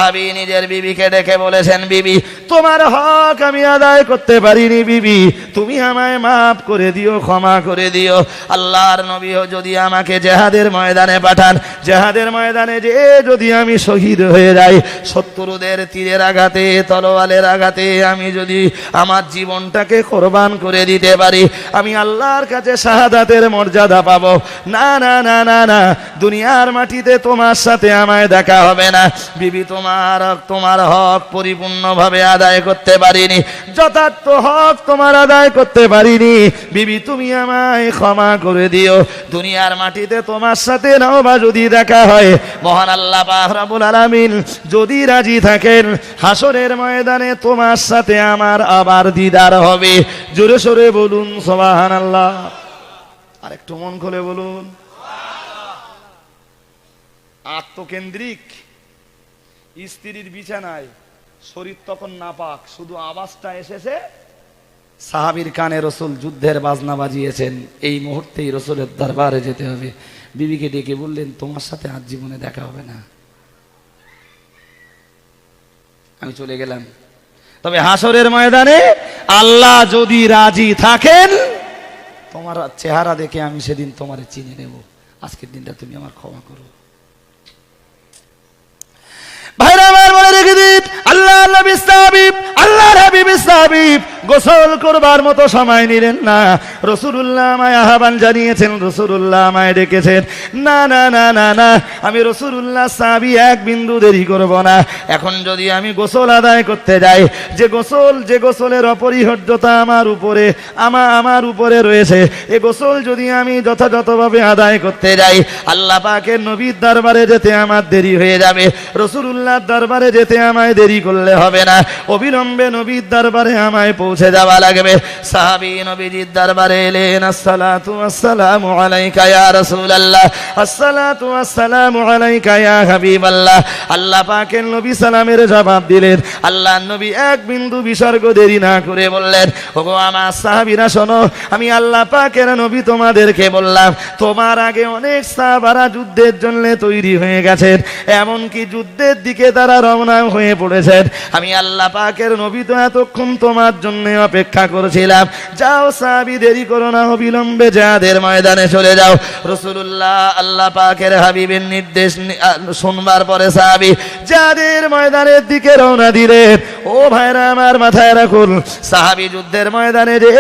সাহাবী নিজের বিবিকে ডেকে বলেছেন, বিবি তোমার হক আমি আদায় করতে পারিনি, বিবি তুমি আমায় মাফ করে দিও, ক্ষমা করে দিও। আল্লাহর নবীও যদি আমাকে জেহাদের ময়দানে পাঠান, জেহাদের ময়দানে যে যদি আমি শহীদ হয়ে যাই, শত্রুদের তীরের আঘাতে, তলোয়ারের আঘাতে আমি যদি আমার জীবনটাকে কোরবান করে দিতে পারি, আমি আল্লাহর কাছে শাহাদাতের মর্যাদা পাবো। না না না না না, দুনিয়ার মাটিতে তোমার সাথে আমায় দেখা হবে না, বিবি তোমার হক পরিপূর্ণভাবে আদায় করতে পারিনি, যথার্থ হক তোমার আদায় করতে পারিনি, বিবি তুমি আমায় ক্ষমা করে দিও। দুনিয়ার মাটিতে তোমার সাথে নাও বা যদি দেখা হয়, মহান আল্লাহ পাক রব্বুল আলামিন যদি রাজি থাকেন, হাসরের ময়দানে তোমার সাথে আমার আবার দিদার হবে। জোরে সোরে বলুন সুবহানাল্লাহ। আর একটু মন খুলে বলুন। আত্মকেন্দ্রিক স্ত্রীর বিছানায়, শরীর তখন নাপাক, শুধু আওয়াজটা এসেছে, সাহাবীর কানে রসুল যুদ্ধের বাজনা বাজিয়েছেন, এই মুহূর্তেই রসুলের দরবারে যেতে হবে। বিবিকে ডেকে বললেন, তোমার সাথে আজ জীবনে দেখা হবে না, আমি চলে গেলাম। তবে হাসরের ময়দানে আল্লাহ যদি রাজি থাকেন, তোমার চেহারা দেখে আমি সেদিন তোমারে চিনে নেব, আজকের দিনটা তুমি আমার ক্ষমা করো। ভাইরা আমার মনে রেখে দিন, আল্লাহর নবী সাহাবী, আল্লাহর হাবিব সাহাবী গোসল করবার মতো সময় নিলেন না। রাসূলুল্লাহ আমায় আহ্বান জানিয়েছেন, রাসূলুল্লাহ আমায় ডেকেছেন, না না না না না, আমি রাসূলুল্লাহ সাহাবী এক বিন্দু দেরি করব না। এখন যদি আমি গোসল আদায় করতে যাই, যে গোসলের অপরিহার্যতা আমার উপরে রয়েছে, এই গোসল যদি আমি যথাযথভাবে আদায় করতে যাই, আল্লাহ পাকের নবীর দরবারে যেতে আমার দেরি হয়ে যাবে। রাসূলুল্লাহর দরবারে যেতে আমায় দেরি করলে হবে না, অবিলম্বে নবীর দরবারে আমায় পৌঁছে যাওয়া লাগবে। সাহাবী নবীজির দরবারে এলেন, আসসালাতু ওয়াসসালামু আলাইকা ইয়া রাসূলুল্লাহ, আসসালাতু ওয়াসসালামু আলাইকা ইয়া হাবিবাল্লাহ। আল্লাহ পাকের নবী সালামের জবাব দিলেন। আল্লাহর নবী এক বিন্দু বিসর্গ দেরি না করে বললেন, ওগো আমার সাহাবীরা শোনো, আমি আল্লাহ পাকের নবী তোমাদেরকে বললাম, তোমার আগে অনেক সাহাবারা যুদ্ধের জন্য তৈরি হয়ে গেছেন, এমনকি যুদ্ধের দিকে তারা রওনা হয়ে পড়েছেন। আমি আল্লাহ পাকের নবী তো এতক্ষণ তোমার জন্য অপেক্ষা করেছিলাম। যাও সাহাবী, দেরি করো না, অবিলম্বে জিহাদের ময়দানে চলে যাও। রাসূলুল্লাহ আল্লাহ পাকের হাবিবের নির্দেশ শুনবার পরে সাহাবী জিহাদের ময়দানের দিকে রওনা দিলেন। ও ভাইরা আমার, মাথায় রাখুন, সাহাবী যুদ্ধের ময়দানে যে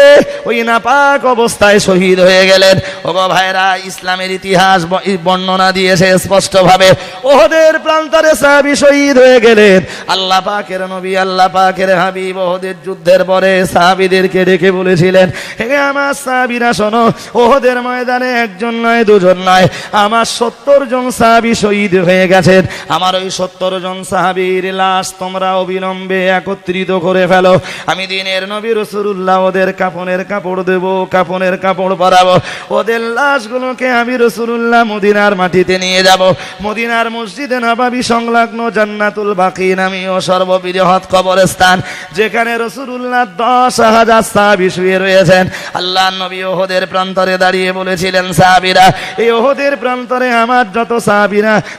ওই নাপাক অবস্থায় শহীদ হয়ে গেলেন। ও ভাইরা, ইসলামের ইতিহাস বর্ণনা দিয়েছে স্পষ্টভাবে, ওহদের প্রান্তরে সাহাবী শহীদ হয়ে গেলেন। আল্লাহ পাকের নবী, আল্লাহ পাকের হাবিব ওহদের যুদ্ধের পরে সাহাবীদেরকে ডেকে বলেছিলেন, হে আমার সাহাবীরা শোনো, ওহদের ময়দানে একজন নয়, দুজন নয়, আমার 70 জন সাহাবী শহীদ হয়ে গেছেন। আমার ওই 70 জন সাহাবীর লাশ তোমরা অবিলম্বে একত্রিত করে ফেলো। আমি দিনের নবী রাসূলুল্লাহ ওদের কাফনের কাপড় দেব, কাফনের কাপড় পরাবো। ওদের লাশগুলোকে আমি রাসূলুল্লাহ মদিনার মাটিতে নিয়ে যাব। মদিনার মসজিদে নববী সংলগ্ন জান্নাতুল বাকি নামীয় সর্ববৃহৎ কবরস্থান, যেখানে রাসূলুল্লাহ 10,000 সাহাবী শুয়ে রয়েছেন। আল্লাহর নবী ওহদের প্রান্তরে দাঁড়িয়ে বলেছিলেন, সাহাবীরা, এই ওহদের প্রান্তরে আমার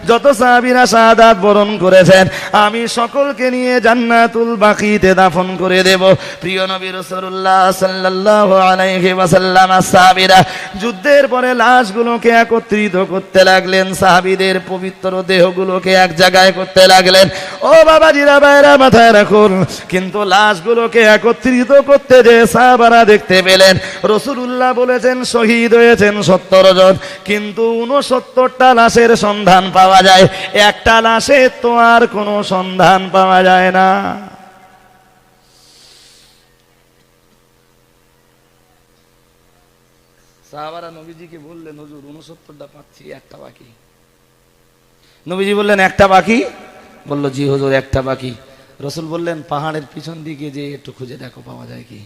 যত সাহাবীরা শাহাদাত বরণ করেছেন, আমি সকলকে নিয়ে জান্নাতুল বাকিতে দাফন করে দেব। প্রিয় নবী রাসূলুল্লাহ সাল্লাল্লাহু আলাইহি ওয়াসাল্লাম সাহাবীরা যুদ্ধের পরে লাশগুলোকে একত্রিত করতে লাগলেন, সাহাবীদের পবিত্র দেহগুলোকে এক জায়গায় করতে লাগলেন। ও বাবাজিরা, ভাইরা, মাথায় রাখুন, কিন্তু লাশগুলোকে একত্রিত করতে যে সাহাবারা দেখতে পেলেন, রাসূলুল্লাহ বলেছেন শহীদ হয়েছেন 70 জন, কিন্তু 69টা লাশের সন্ধান পাওয়া যায়, একটা লাশের তো আর কোনো সন্ধান পাওয়া যায় না। সাহাবারা নবীজিকে বললেন, হুজুর 69টা পাচ্ছি, একটা বাকি। নবীজি বললেন, একটা বাকি? বলল, জি হুজুর, একটা বাকি। রাসূল বললেন, পাহাড়ের পিছন দিকে যে একটু খুঁজে দেখো, পাওয়া যায় কি।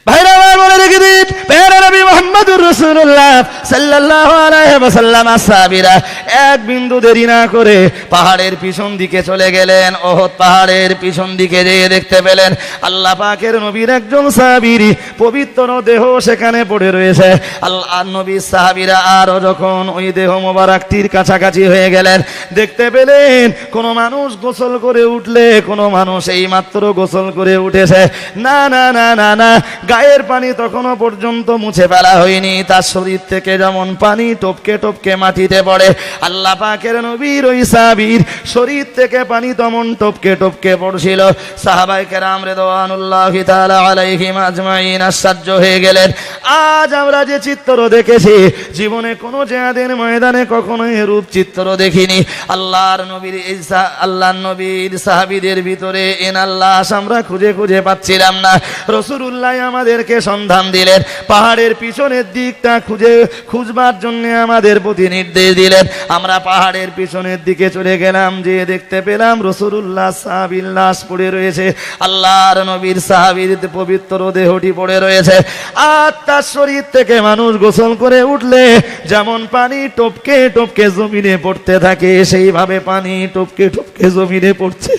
ভাইরা আমার, মনে রেখে দিন, প্যারা নবী মুহাম্মদুর রাসূলুল্লাহ সাল্লাল্লাহু আলাইহি ওয়াসাল্লাম সাহাবীরা এক বিন্দু দেরি না করে পাহাড়ের পিছন দিকে চলে গেলেন। ওহদ পাহাড়ের পিছন দিকে যেয়ে দেখতে পেলেন আল্লাহ পাকের নবীর একজন সাহাবীর পবিত্র দেহ সেখানে পড়ে রয়েছে। আল্লাহর নবীর সাহাবীরা আরো যখন ওই দেহ মোবারকটির কাছাকাছি হয়ে গেলেন, দেখতে পেলেন কোন মানুষ গোসল করে উঠলে কোন মানুষ এই মাত্র গোসল করে উঠেছে, না না না না না, গায়ের পানি তখনও পর্যন্ত মুছে ফেলা হয়নি, তার শরীর থেকে যেমন পানি টপকে টপকে মাটিতে পড়ে, আল্লাহ পাকের নবীর ওই সাহাবীর শরীর থেকে পানি তেমন টপকে টপকে পড়ছিল। সাহাবায়ে কেরাম রিদওয়ানুল্লাহি তাআলা আলাইহিম আজমাইন আশ্চর্য হয়ে গেলেন। আজ আমরা যে চিত্র দেখেছি জীবনে কোনো জিহাদের ময়দানে কখনো এরূপ চিত্র দেখিনি। আল্লাহর নবীর সাহাবীদের ভিতরে এনার লাশ আমরা খুঁজে খুঁজে পাচ্ছিলাম না। রাসূলুল্লাহ আমাদেরকে সন্ধান দিলেন, পাহাড়ের পিছনের দিকটা খুঁজবার জন্য আমাদের প্রতি নির্দেশ দিলেন। আমরা পাহাড়ের পিছনের দিকে চলে গেলাম, যে দেখতে পেলাম রাসূলুল্লাহ সাহাবীর লাশ পড়ে রয়েছে, আল্লাহর নবীর সাহাবীর পবিত্র দেহটি পড়ে রয়েছে। আর তার শরীর থেকে মানুষ গোসল করে উঠলে যেমন পানি টপকে টপকে জমিনে পড়তে থাকে, সেইভাবে পানি টপকে টপকে জমিনে পড়ছে।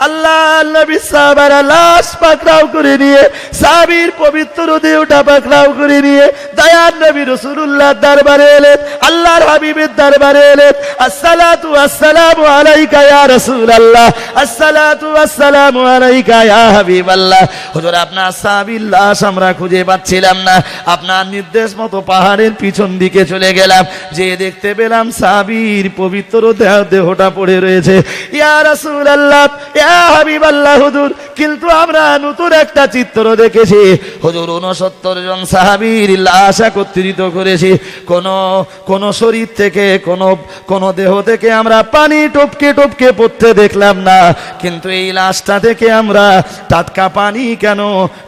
আল্লাহর নবী সাহাবারা লাশ পাকড়াও করে নিয়ে, সাহাবীর পবিত্র দেহটা পাকড়াও করে নিয়ে দয়ার নবী রাসূলুল্লাহ দরবারে এলেন, আল্লাহর হাবিবের দরবারে এলেন। আসসালাতু ওয়াসসালামু আলাইকা ইয়া রাসূলুল্লাহ, আসসালাতু ওয়াসসালামু আলাইকা ইয়া হাবিবাল্লাহ। হুজুর, আপনার সাহাবীর লাশ আমরা খুঁজে পাচ্ছিলাম না, আপনার নির্দেশ মতো পাহাড়ের পিছন দিকে চলে গেলাম, যে দেখতে পেলাম সাহাবীর পবিত্র দেহটা পড়ে রয়েছে। ইয়া রাসূলুল্লাহ, ইয়া হাবিবাল্লাহ, হুজুর, কিন্তু আমরা নতুন একটা চিত্র দেখেছি। হুজুর, 69 জন সাহাবীর লাশ একত্রিত করেছি, কোন শরীর থেকে কোন দেহ থেকে আমরা পানি টপকে টপকে পড়তে দেখলাম না, কিন্তু এই লাশটা থেকে আমরা টাটকা পানি কেন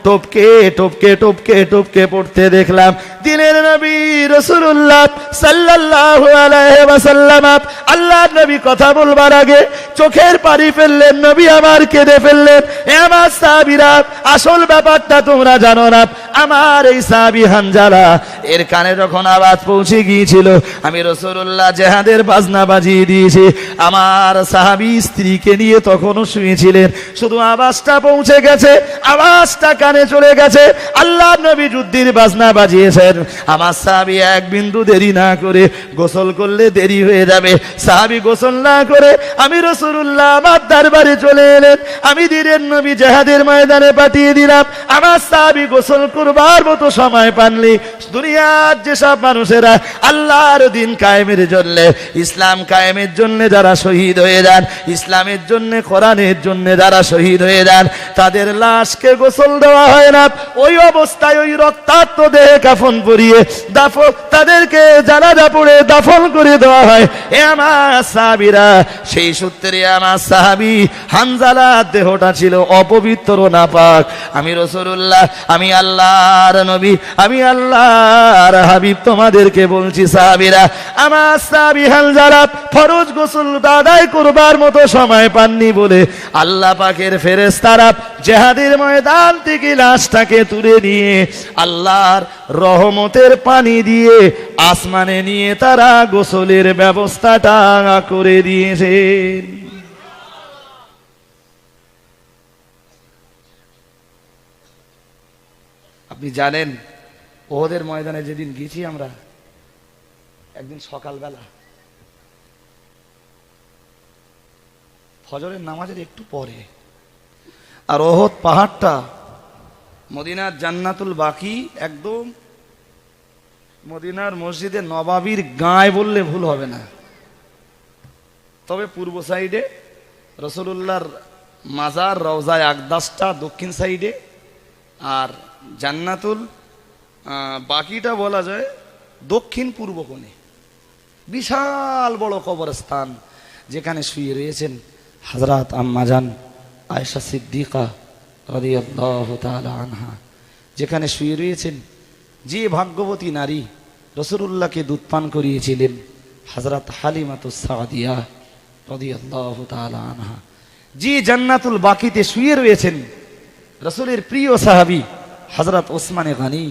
টপকে টপকে টপকে টপকে পড়তে দেখলাম। দিনের নবী রাসূলুল্লাহ সাল্লাল্লাহু আলাইহি ওয়াসাল্লাম আল্লাহর নবী কথা বলবার আগে চোখের পানি ফেললেন, নবী আমার কেঁদে ফেললেন। এ আমার সাহাবীরা, আসল ব্যাপারটা তোমরা জানো না। আমার এই সাহাবী হানজালা এর কানে যখন আওয়াজ পৌঁছে গিয়েছিল, আমি রাসূলুল্লাহ জিহাদের বাজনা বাজিয়ে দিয়েছি। আমার সাহাবী স্ত্রীকে নিয়ে তখনও শুয়েছিলেন, শুধু আওয়াজটা পৌঁছে গেছে, আওয়াজটা কানে চলে গেছে, আল্লাহর নবী যুদ্ধের বাজনা বাজিয়েছেন। আমার সাহাবী এক বিন্দু দেরি না করে, গোসল করলে দেরি হয়ে যাবে, সাহাবী গোসল না করে আমি রাসূলুল্লাহ আমার দরবারে চলে এলেন। আমি দিনের নবী জিহাদের ময়দানে পাঠিয়ে দিলাম, আমার সাহাবী গোসল করবার মতো সময় পাননি। দুনিয়ার যেসব মানুষেরা আল্লাহর দিন কায়েমের জন্য, ইসলাম কায়েমের জন্য যারা শহীদ হয়ে যান, ইসলামের জন্য, কোরআনের জন্য যারা শহীদ হয়ে যান, তাদের লাশকে গোসল দেওয়া হয় না, ওই অবস্থায় ওই রক্তাক্ত দেহে কাফন পরিয়ে তাদেরকে জানাজা পড়ে দাফন করে দেওয়া হয়। এ আমার সাহাবীরা, সেই সূত্রে আমার সাহাবী হানজালার দেহটা ছিল অপবিত্র, নাপাক। আমি রাসূলুল্লাহ, আমি আল্লাহর নবী, আমি আল্লাহর হাবিব তোমাদেরকে বলছি, সাহাবীরা, আমার সাহাবী হানজালা ফরজ গোসল আদায় করবার মতো সময় পাননি বলে আল্লাহ পাকের ফেরেশতারা জিহাদের ময়দান থেকে লাশটাকে তুলে নিয়ে আল্লাহর রহমতের পানি দিয়ে আসমানে নিয়ে তারা গোসলের ব্যবস্থাটা করে দিয়েছেন। আপনি জানেন, ওহদের ময়দানে যেদিন গেছি আমরা, একদিন সকালবেলা ফজরের নামাজের একটু পরে, আর ওহদ পাহাড়টা মদিনার জান্নাতুল বাকি, একদম মদিনার মসজিদে নবাবীর গায়ে বললে ভুল হবে না, তবে পূর্ব সাইডে রাসূলুল্লাহর মাজার রওজায়ে আকদাসটা দক্ষিণ সাইডে, আর জান্নাতুল বাকিটা বলা যায় দক্ষিণ পূর্ব কোণে। বিশাল বড় কবরস্থান, যেখানে শুয়ে রয়েছেন হযরত আম্মা জান আয়েশা সিদ্দিকা রাদিয়াল্লাহু তাআলা আনহা, যেখানে শুয়ে রয়েছেন যে ভাগ্যবতী নারী রাসূলুল্লাহকে দুধ পান করিয়েছিলেন, হযরত হালিমাতুস সাদিয়া রাদিয়াল্লাহু তাআলা আনহা, যে জান্নাতুল বাকিতে শুয়ে রয়েছেন রাসূলের প্রিয় সাহাবী হযরত ওসমান গনি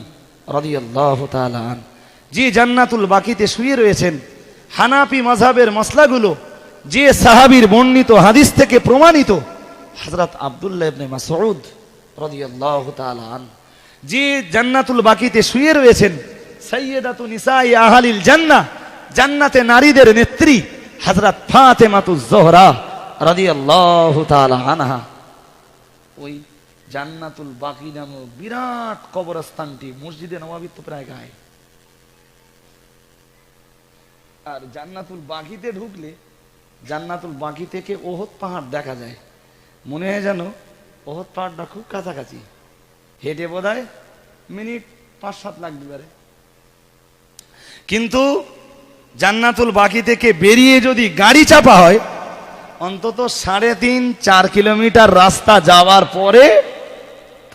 রাদিয়াল্লাহু তাআলা আন, যে জান্নাতুল বাকিতে শুয়ে রয়েছেন হানাফি মাযহাবের মসলাগুলো যে সাহাবীর বর্ণিত হাদিস থেকে প্রমাণিত, হযরত আব্দুল্লাহ ইবনে মাসউদ রাদিয়াল্লাহু তাআলা আন, যে জান্নাতুল বাকিতে শুয়ে রয়েছেন, সাইয়্যিদাতু নিসাই আহলিল জান্নাহ, জান্নাতে নারীদের নেত্রী হযরত ফাতেমাতুজ জোহরা রাদিয়াল্লাহু তাআলা আনহা, ওই জান্নাতুল বাকি নামক বিরাট কবরস্থানটি মসজিদে নববীর তো প্রায় গায়ে। আর জান্নাতুল বাকিতে ঢুকলে জান্নাতুল বাকি থেকে ওহদ পাহাড় দেখা যায়, মনে হয় যেন ওহদ পাহাড়টা খুব কাছাকাছি, হেঁটে বোধহয় মিনিট 5-7 লাগতে পারে। কিন্তু জান্নাতুল বাকি থেকে বেরিয়ে যদি গাড়ি চাপা হয়, অন্তত 3.5-4 কিলোমিটার রাস্তা যাওয়ার পরে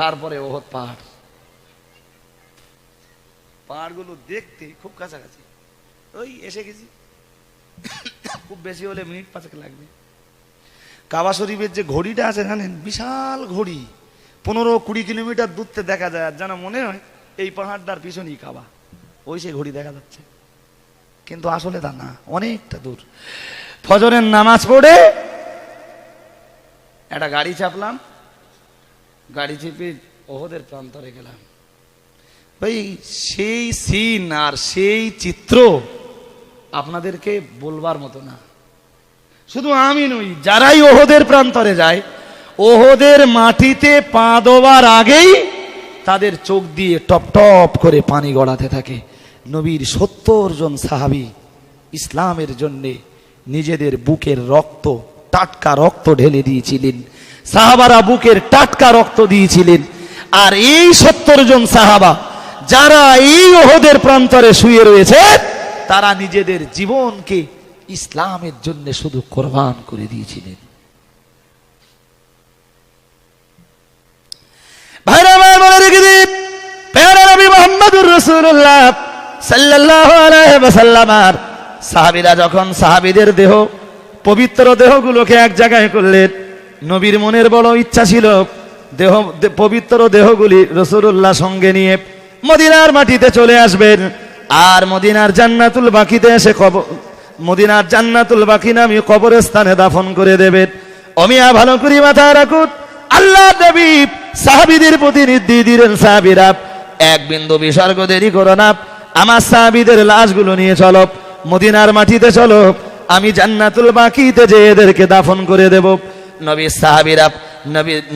তারপরে ওহদ পাহাড়। পাহাড়গুলো দেখতে খুব কাছাকাছি, ওই এসে গেছি, খুব বেশি হলে মিনিট 5 লাগবে। কাবা শরীফের যে ঘড়িটা আছে জানেন, বিশাল ঘড়ি, 15-20 কিলোমিটার দূরতে দেখা যায়, আর যেন মনে হয় এই পাহাড়টার পিছনেই কাবা, ওই সে ঘড়ি দেখা যাচ্ছে, কিন্তু আসলে তা না, অনেকটা দূর। ফজরের নামাজ পড়ে একটা গাড়ি চাপলাম, গাড়ি চেপে ওহদের প্রান্তরে গেলাম। ভাই সেই সিন আর সেই চিত্র আপনাদেরকে বলবার মতো না। শুধু আমি নই, যারাই ওহদের প্রান্তরে যায়, ওহদের মাটিতে পা দেওয়ার আগেই তাদের চোখ দিয়ে টপ টপ করে পানি গড়াতে থাকে। নবীর 70 জন সাহাবী ইসলামের জন্যে নিজেদের বুকের রক্ত, টাটকা রক্ত ঢেলে দিয়েছিলেন। সাহাবারা বুকের টাটকা রক্ত দিয়েছিলেন। আর এই 70 জন সাহাবা যারা এই ওহদের প্রান্তরে শুয়ে রয়েছে, তারা নিজেদের জীবনকে ইসলামের জন্য শুধু কোরবান করে দিয়েছিলেন। ভাইরা আমার মনে রেখে দিন, প্যারা নবী মুহাম্মদুর রাসূলুল্লাহ সাল্লাল্লাহু আলাইহি ওয়াসাল্লাম আর সাহাবীরা যখন সাহাবীদের দেহ, পবিত্র দেহগুলোকে এক জায়গায় করলেন, নবীর মনের বড় ইচ্ছা ছিল দেহ, পবিত্র দেহগুলি রাসূলুল্লাহ সঙ্গে নিয়ে মদিনার মাটিতে চলে আসবেন, আর মদিনার জান্নাতুল বাকিতে এসে মদিনার জান্নাতুল বাকি নামে কবরস্থানে দাফন করে দেবেন। অমিয়া ভালো করে মাথায় রাখুন, আল্লাহ নবী সাহাবীদের প্রতি নির্দেশ দিলেন, সাহাবীরা এক বিন্দু বিসর্গ দেরি করো না, আমার সাহাবীদের লাশগুলো নিয়ে চলো, মদিনার মাটিতে চলো, আমি জান্নাতুল বাকিতে যে এদেরকে দাফন করে দেব।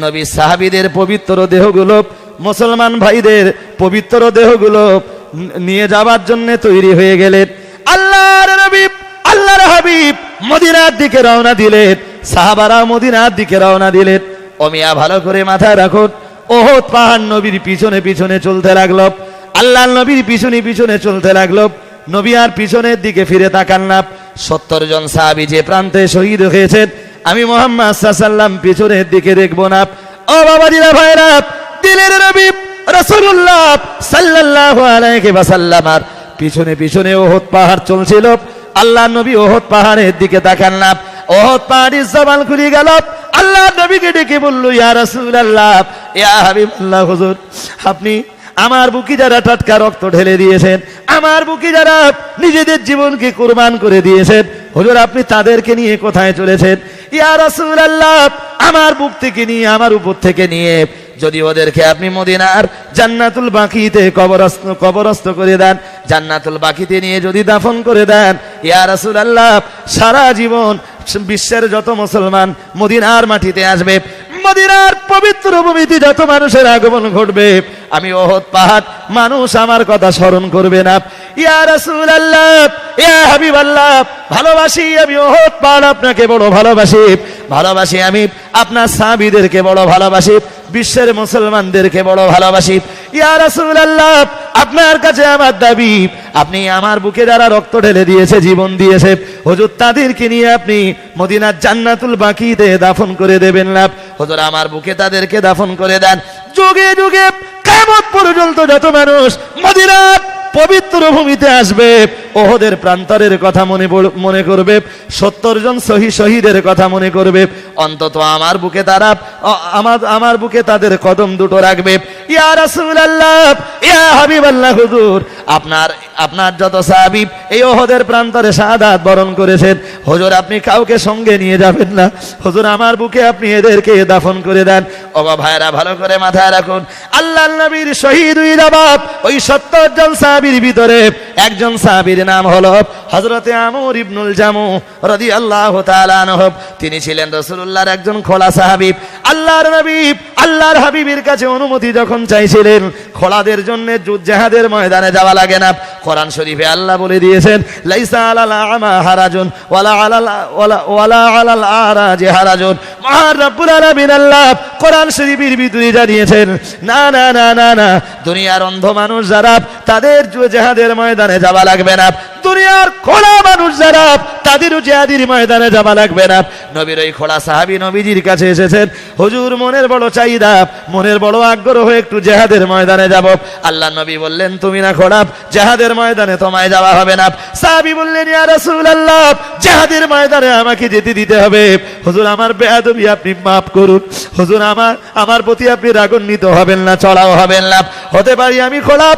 নবী সাহাবীদের পবিত্র দেহগুলো, মুসলমান ভাইদের পবিত্র দেহগুলো নিয়ে যাবার জন্য তৈরি হয়ে গেলেন। আল্লাহর নবী, আল্লাহর হাবিব মদিনার দিকে রওনা দিলেন, সাহাবারা মদিনার দিকে রওনা দিলেন। ওমিয়া ভালো করে মাথায় রাখুন, ওহদ পাহাড় নবীর পিছনে পিছনে চলতে লাগলো, আল্লাহর নবীর পিছনে পিছনে চলতে লাগলো। নবী আর পিছনের দিকে ফিরে তাকান না। 70 জন সাহাবী যে প্রান্তে শহীদ হয়েছেন, আমি মুহাম্মদ সাল্লাল্লাহু আলাইহি ওয়াসাল্লাম পিছনের দিকে দেখবো না। ও বাবাজিরা ভাইরা, দিলের নবী রাসূলুল্লাহ সাল্লাল্লাহু আলাইহি ওয়াসাল্লাম আর পিছনে পিছনে ওহদ পাহাড় চলছিল, আল্লাহ নবী ওহদ পাহাড়ের দিকে তাকান না। ওহদ পাহাড়ের জবান খুলে গেল, আল্লাহ নবীকে ডেকে বলল, ইয়া রাসূলুল্লাহ, ইয়া হাবিবাল্লাহ, হুজুর আপনি আমার বুকে যারা টাটকা রক্ত ঢেলে দিয়েছেন, আমার বুকে যারা নিজেদের জীবনকে কুরবান করে দিয়েছেন, হুজুর আপনি তাদেরকে নিয়ে কোথায় চলেছেন? ইয়া রাসূলুল্লাহ, আমার বুক থেকে নিয়ে, আমার উপর থেকে নিয়ে যদি ওদেরকে আপনি মদিনার জান্নাতুল বাকিতে কবরস্থ করে দেন, জান্নাতুল বাকিতে নিয়ে যদি দাফন করে দেন, ইয়া রাসূলুল্লাহ সারা জীবন বিশ্বের যত মুসলমান মদিনার মাটিতে আসবে, মদিনার পবিত্র ভূমিতে যত মানুষের আগমন ঘটবে, আমি ওহদ পাহাড় মানুষ আমার কথা স্মরণ করবে না। ইয়া রাসূলুল্লাহ, ইয়া হাবিবাল্লাহ, ভালোবাসি আমি ওহদ পাহাড়, আপনাকে বড় ভালোবাসি, ভালোবাসি আমি আপনার সাহাবীদেরকে বড় ভালোবাসি, বিশ্বের মুসলমানদেরকে বড় ভালোবাসি। ইয়া রাসূলুল্লাহ, আপনার কাছে আমার দাবি, আপনি আমার বুকে যারা রক্ত ঢেলে দিয়েছে, জীবন দিয়েছে, হুজুর তাদেরকে নিয়ে আপনি মদিনার জান্নাতুল বাকিতে দাফন করে দেবেন না। হুজুর আমার বুকে তাদেরকে দাফন করে দেন। যুগে যুগে কিয়ামত পর্যন্ত যত মানুষ মদিনার পবিত্র ভূমিতে আসবে, ওহদের প্রান্তরের কথা মনে করবে, 70 জন শহীদের কথা মনে করবে, অন্তত আমার বুকে তারা, আমার বুকে তাদের কদম দুটো রাখবে। ইয়া রাসূলুল্লাহ, ইয়া হাবিবাল্লাহ, হুজুর আপনার যত সাহাবী এই ওহদের প্রান্তরে শাহাদাত বরণ করেছেন, হুজুর আপনি কাউকে সঙ্গে নিয়ে যাবেন না, হুজুর আমার বুকে আপনি এদেরকে দাফন করে দেন। ও ভাইরা ভালো করে মাথায় রাখুন, আল্লাহর নবীর শহীদ হয়ে যাবাব ওই 70 জন সাহাবীর ভিতরে একজন সাহাবীর নাম হলো হযরতে আমর ইবনুল জামু রাদিয়াল্লাহু তাআলা আনহু। তিনি ছিলেন রাসূলুল্লাহর একজন খোলা সাহাবী। আল্লাহর নবী আল্লাহর হাবিবের কাছে অনুমতি যখন চাইছিলেন, খোলাদের জন্য জিহাদের ময়দানে যাওয়া লাগে না। কোরআন শরীফে আল্লাহ বলে দিয়েছেন, লাইসা আলাল আমা হারাজুন ওয়ালা আলাল আরাজি হারাজুন। মহান রব্বুল আলামিন আল্লাহ কোরআন শরীফের ভিতরে জানিয়েছেন, না না না না না, দুনিয়ার অন্ধ মানুষ যারা তাদের জিহাদের ময়দানে যাওয়া লাগবে না, দুনিয়ার খোলা মানুষ যারা তাদেরও জিহাদের ময়দানে যাওয়া লাগবে না। নবীর ওই খোলা সাহাবী নবীজির কাছে এসেছেন, হুজুর মনের বড় চাহিদা, মনের বড় আগ্রহ একটু জিহাদের ময়দানে যাব। আল্লাহ নবী বললেন, তুমি না খোলা, জিহাদের ময়দানে তোমায় যাওয়া হবে না। সাহাবী বললেন, ইয়া রাসূলুল্লাহ জিহাদের ময়দানে আমাকে যেতে দিতে হবে, হুজুর আমার বেয়াদবি আপনি মাফ করুন, হুজুর আমার প্রতি আপনি রাগান্বিত হবেন না, চড়াও হবেন না। হতে পারি আমি খোলা,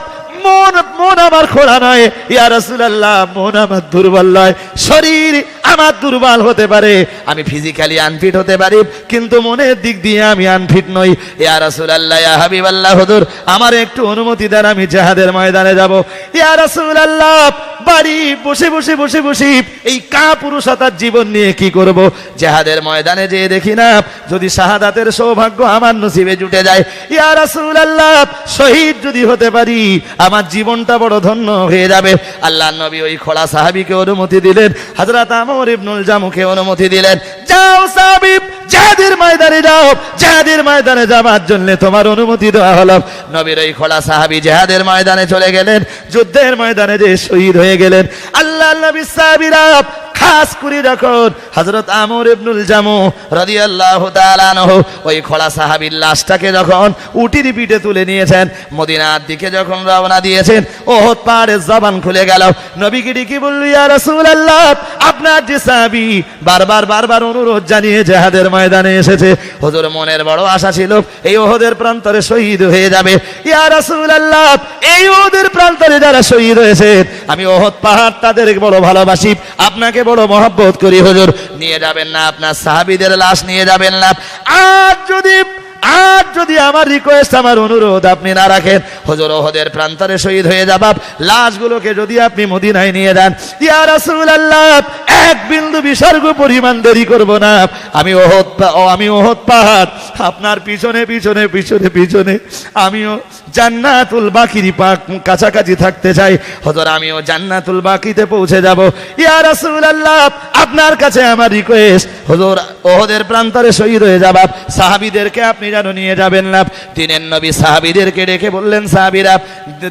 মন আমার খোলা নয় ইয়া রাসূলুল্লাহ, মন আমার দুর্বল নয়, শরীর আমার দুর্বল হতে পারে, আমি ফিজিক্যালি আনফিট হতে পারি, কিন্তু মনের দিক দিয়ে আমি আনফিট নই। ইয়া রাসূলুল্লাহ, ইয়া হাবিবাল্লাহ, হুজুর আমার একটু অনুমতি দেন, আমি জিহাদের ময়দানে যাব। ইয়া রাসূলুল্লাহ, বাড়ি বসে বসে বসে বসে এই কাপুরুষতার জীবন নিয়ে কি করব? জিহাদের ময়দানে যেয়ে দেখি না যদি শাহাদাতের সৌভাগ্য আমার নসিবে জুটে যায়, ইয়া রাসূলুল্লাহ শহীদ যদি হতে পারি আমার জীবনটা বড় ধন্য হয়ে যাবে। আল্লাহর নবী ওই খোলা সাহাবীকে অনুমতি দিলেন, হযরত আমর ইবনুল জামুকে অনুমতি দিলেন, যাও সাহাবী জিহাদের ময়দানে যাও, জিহাদের ময়দানে যাবার জন্য তোমার অনুমতি দেওয়া হলো। নবীর ওই খোলা সাহাবী জিহাদের ময়দানে চলে গেলেন, যুদ্ধের ময়দানে যে শহীদ হয়ে গেলেন। আল্লাহর নবীর সাহাবীরা খাস করে যখন হযরত আমর ইবনুল জামু রাদিয়াল্লাহু তাআলা আনহু ওই খোলা সাহাবীর লাশটাকে যখন উটির পিঠে তুলে নিয়েছেন, মদিনার দিকে যখন রওনা দিয়েছেন, ওহদ পাহাড়ের জবান খুলে গেল। নবীকে ডেকে বলল, ইয়া রাসূলুল্লাহ আপনার যে সাহাবী বারবার অনুরোধ জানিয়ে জিহাদের ময়দানে এসেছে, হুজুর মনের বড় আশা ছিল এই ওহদের প্রান্তরে শহীদ হয়ে যাবে। ইয়া রাসূলুল্লাহ এই ওহদের প্রান্তরে যারা শহীদ হয়েছে আমি ওহদ পাহাড় তাদের বড় ভালোবাসি, আপনাকে বড় মহব্বত করি, হুজুর নিয়ে যাবেন না আপনার সাহাবীদের লাশ নিয়ে যাবেন না। আর যদি আমার রিকোয়েস্ট আমার অনুরোধ আপনি না রাখেন, হুজুর ওহদের প্রান্তরে শহীদ হয়ে যাবাব লাশগুলোকে যদি আপনি মদিনায় নিয়ে যান, ইয়া রাসূলুল্লাহ এক বিন্দু বিসর্গ পরিমাণ দেরি করব না, আমি ওহদ পাহাড় আপনার পিছনে পিছনে পিছনে পিছনে আমিও জান্নাতুল বাকির কাছাকাছি থাকতে চাই, হুজুর আমিও জান্নাতুল বাকিতে পৌঁছে যাব। ইয়া রাসূলুল্লাহ আপনার কাছে আমার রিকোয়েস্ট, হুজুর ওহদের প্রান্তরে শহীদ হয়ে যাবাব সাহাবীদেরকে আপনি যেন নিয়ে যাবেন না। দিনের নবী সাহাবীদেরকে ডেকে বললেন, সাহাবীরা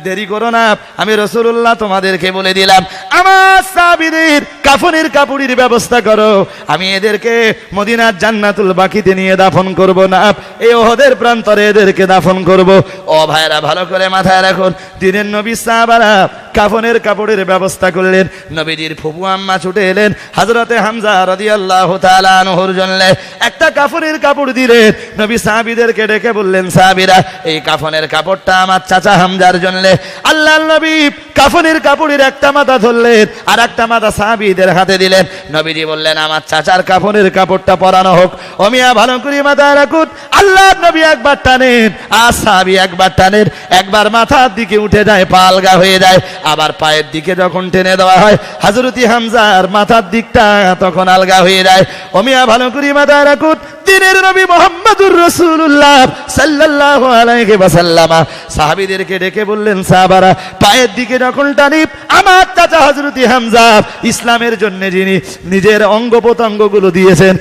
দেরি করো না, আমি রাসূলুল্লাহ তোমাদেরকে বলে দিলাম আমার সাহাবীদের কাফনের কাপড়ের ব্যবস্থা করো, আমি এদেরকে মদিনার জান্নাতুল বাকিতে নিয়ে দাফন করব না, এই ওহদের প্রান্তরে এদেরকে দাফন করব। ও ভাইরা ভালো করে মাথায় রাখুন, দিনের নবী সাহাবারা কাফনের কাপড়ের ব্যবস্থা করলেন। নবীজির ফুফু আম্মা ছুটে এলেন, হযরতে হামজা রাদিয়াল্লাহু তাআলা আনহুর জন্য একটা কাফনের কাপড় দিলেন। নবী সাহাবীদেরকে ডেকে বললেন, সাহাবীরা এই কাফনের কাপড়টা আমার চাচা হামজার জন্য। আল্লাহর নবী কাফনের কাপড়ের একটা মাথা ধরলেন, আর একটা মাথা সাহাবীদের হাতে দিলেন। নবীজি বললেন, আমার চাচার কাফনের কাপড়টা পরানো হোক। ও মিয়া ভালো করে মাথায় রাখুন, আল্লাহর নবী একবার টানেন আর সাহাবী একবার টানেন, একবার মাথার দিকে উঠে যায় পা আলগা হয়ে যায়, আবার পায়ের দিকে যখন টেনে দেওয়া হয় হযরতি হামজার মাথার দিকটা তখন আলগা হয়ে যায়। ও মিয়া ভালো করে মাথায় রাখুন, দিনের নবী মুহাম্মদুর রাসূলুল্লাহ সাল্লাল্লাহু আলাইহি ওয়াসাল্লাম সাহাবীদেরকে ডেকে বললেন, সাহাবারা পায়ের দিকে যখন টানি আমার চাচা হযরতি হামজা ইসলামের জন্য যিনি নিজের অঙ্গ প্রত্যঙ্গগুলো দিয়েছেন,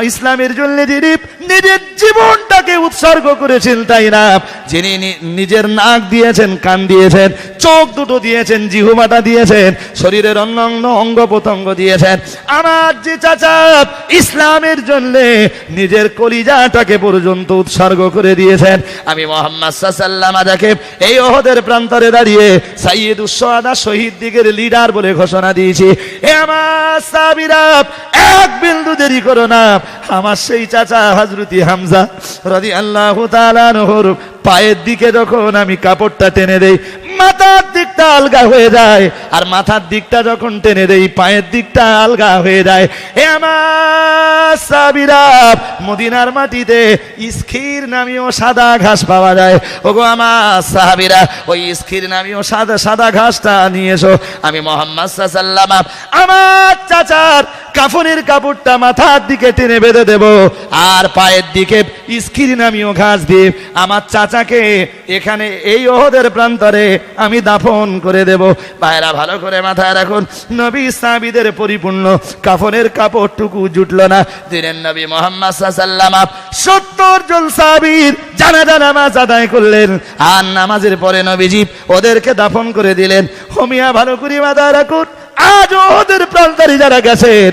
ইসলামের জন্য যিনি নিজের জীবনটাকে উৎসর্গ করেছেন, তাই না, যিনি নিজের নাক দিয়েছেন, কান দিয়েছেন, চোখ দুটো দিয়েছেন, জিহ্বাটা দিয়েছেন, শরীরের অন্য অঙ্গ প্রত্যঙ্গ দিয়েছেন, আমার যে চাচা ইসলামের জন্য নিজের কলিজাটাকে পর্যন্ত উৎসর্গ করে দিয়েছেন, আমি মুহাম্মদ সাল্লাল্লাহু আলাইহি ওয়াসাল্লাম এই ওহদের প্রান্তরে দাঁড়িয়ে সাইয়্যিদুশ শুহাদা শহীদ দিগের লিডার বলে ঘোষণা দিয়েছি। হে আমার সাহাবীরা এক বিন্দু দেরি করো না, আমার সেই চাচা হযরতি হামজা রাদিয়াল্লাহু তাআলা আনহুর পায়ের দিকে যখন আমি কাপড়টা টেনে দেই, মাথার দিকটা আলগা হয়ে যায়, আর মাথার দিকটা যখন টেনে দেই পায়ের দিকটা আলগা হয়ে যায়। এ আমার সাহাবীরা, মদিনার মাটিতে ইস্খির নামীয় সাদা ঘাস পাওয়া যায়। ওগো আমার সাহাবীরা, ওই ইস্খির নামীয় সাদা সাদা ঘাসটা নিয়ে এসো। আমি মুহাম্মদ সাল্লাল্লাহু আলাইহি ওয়াসাল্লাম আমার চাচার কাফনের কাপড়টা মাথার দিকে টেনে বেঁধে দেব, আর পায়ের দিকে ইস্খির নামীয় ঘাস দিয়ে আমার চাচাকে এখানে এই ওহদের প্রান্তরে আমি দাফন করে দেব। ভাইরা ভালো করে মাথায় রাখুন, নবী সাহাবীদের পরিপূর্ণ কাফনের কাপড়টুকু জুটলো না। দিনের নবী মুহাম্মদ সাল্লাল্লাহু আলাইহি ওয়াসাল্লাম 70 জন সাহাবীর জানাজা নামাজ আদায় করলেন, আর নামাজের পরে নবীজি ওদেরকে দাফন করে দিলেন। হোমিয়া ভালো করে মাথায় রাখুন, আজ ওদের প্রান্তরে যারা গেছেন,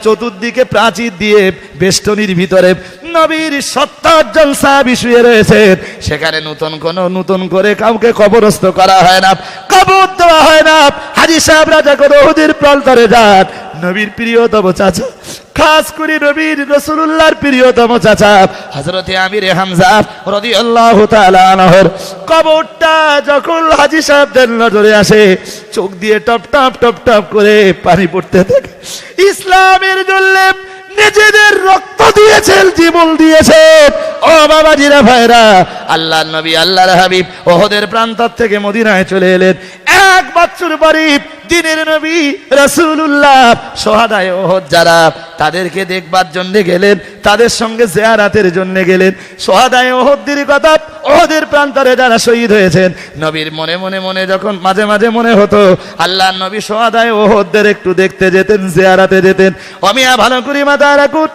চতুর্দিকে প্রাচীর দিয়ে বেষ্টনীর ভিতরে নবীর 70 জন সাহাবী শুয়ে রয়েছেন। সেখানে নতুন করে কাউকে কবরস্থ করা হয় না, কবর দেওয়া হয় না। হাজী সাহেবরা যখন ওদের প্রান্তরে যান, নবীর প্রিয়তম চাচা, খাস করে নবীর রাসূলুল্লাহর প্রিয়তম চাচা হযরতে আমির হামজা রাদিয়াল্লাহু তাআলা আনহুর কবরটা যখন হাজী সাহেবদের নজরে আসে, চোখ দিয়ে টপ টপ টপ টপ করে পানি পড়তে থাকে। ইসলামের জন্য নিজেদের রক্ত দিয়েছেন, জীবন দিয়েছেন। ও বাবাজিরা, ভাইরা, আল্লাহর নবী, আল্লাহর হাবিব ওহদের প্রান্তর থেকে মদিনায় চলে এলেন। এক বছর পরে দিনের নবী রাসূলুল্লাহ শহাদায়ে ওহদ যারা, তাদেরকে দেখবার জন্য গেলেন, তাদের সঙ্গে জিয়ারাতের জন্য গেলেন। শহাদায়ে ওহদের কথা, ওহদের প্রান্তরে যারা শহীদ হয়েছেন, নবীর মনে মনে মনে যখন মাঝে মাঝে মনে হতো আল্লাহর নবী শহাদায়ে ওহদের একটু দেখতে যেতেন, জিয়ারাতে যেতেন। অমিয়া ভালো করে মাথায় রাখুন,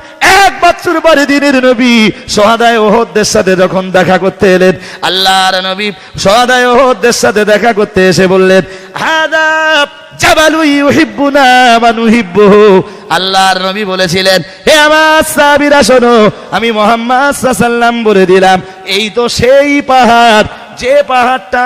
এক বছর পরে দিনের নবী শহাদায়ে ওহদের সাথে যখন দেখা করতে এলেন, আল্লাহর নবী শহাদায়ে ওহদের সাথে দেখা করতে এসে বললেন, হাদা জাবালু ইউহিব্বুনা ওয়া নুহিব্বুহু। আল্লাহর নবী বলেছিলেন, হে আমার সাহাবীরা শোনো, আমি মুহাম্মদ সাল্লাল্লাহু আলাইহি ওয়াসাল্লাম বলে দিলাম, এই তো সেই পাহাড়, যে পাহাড়টা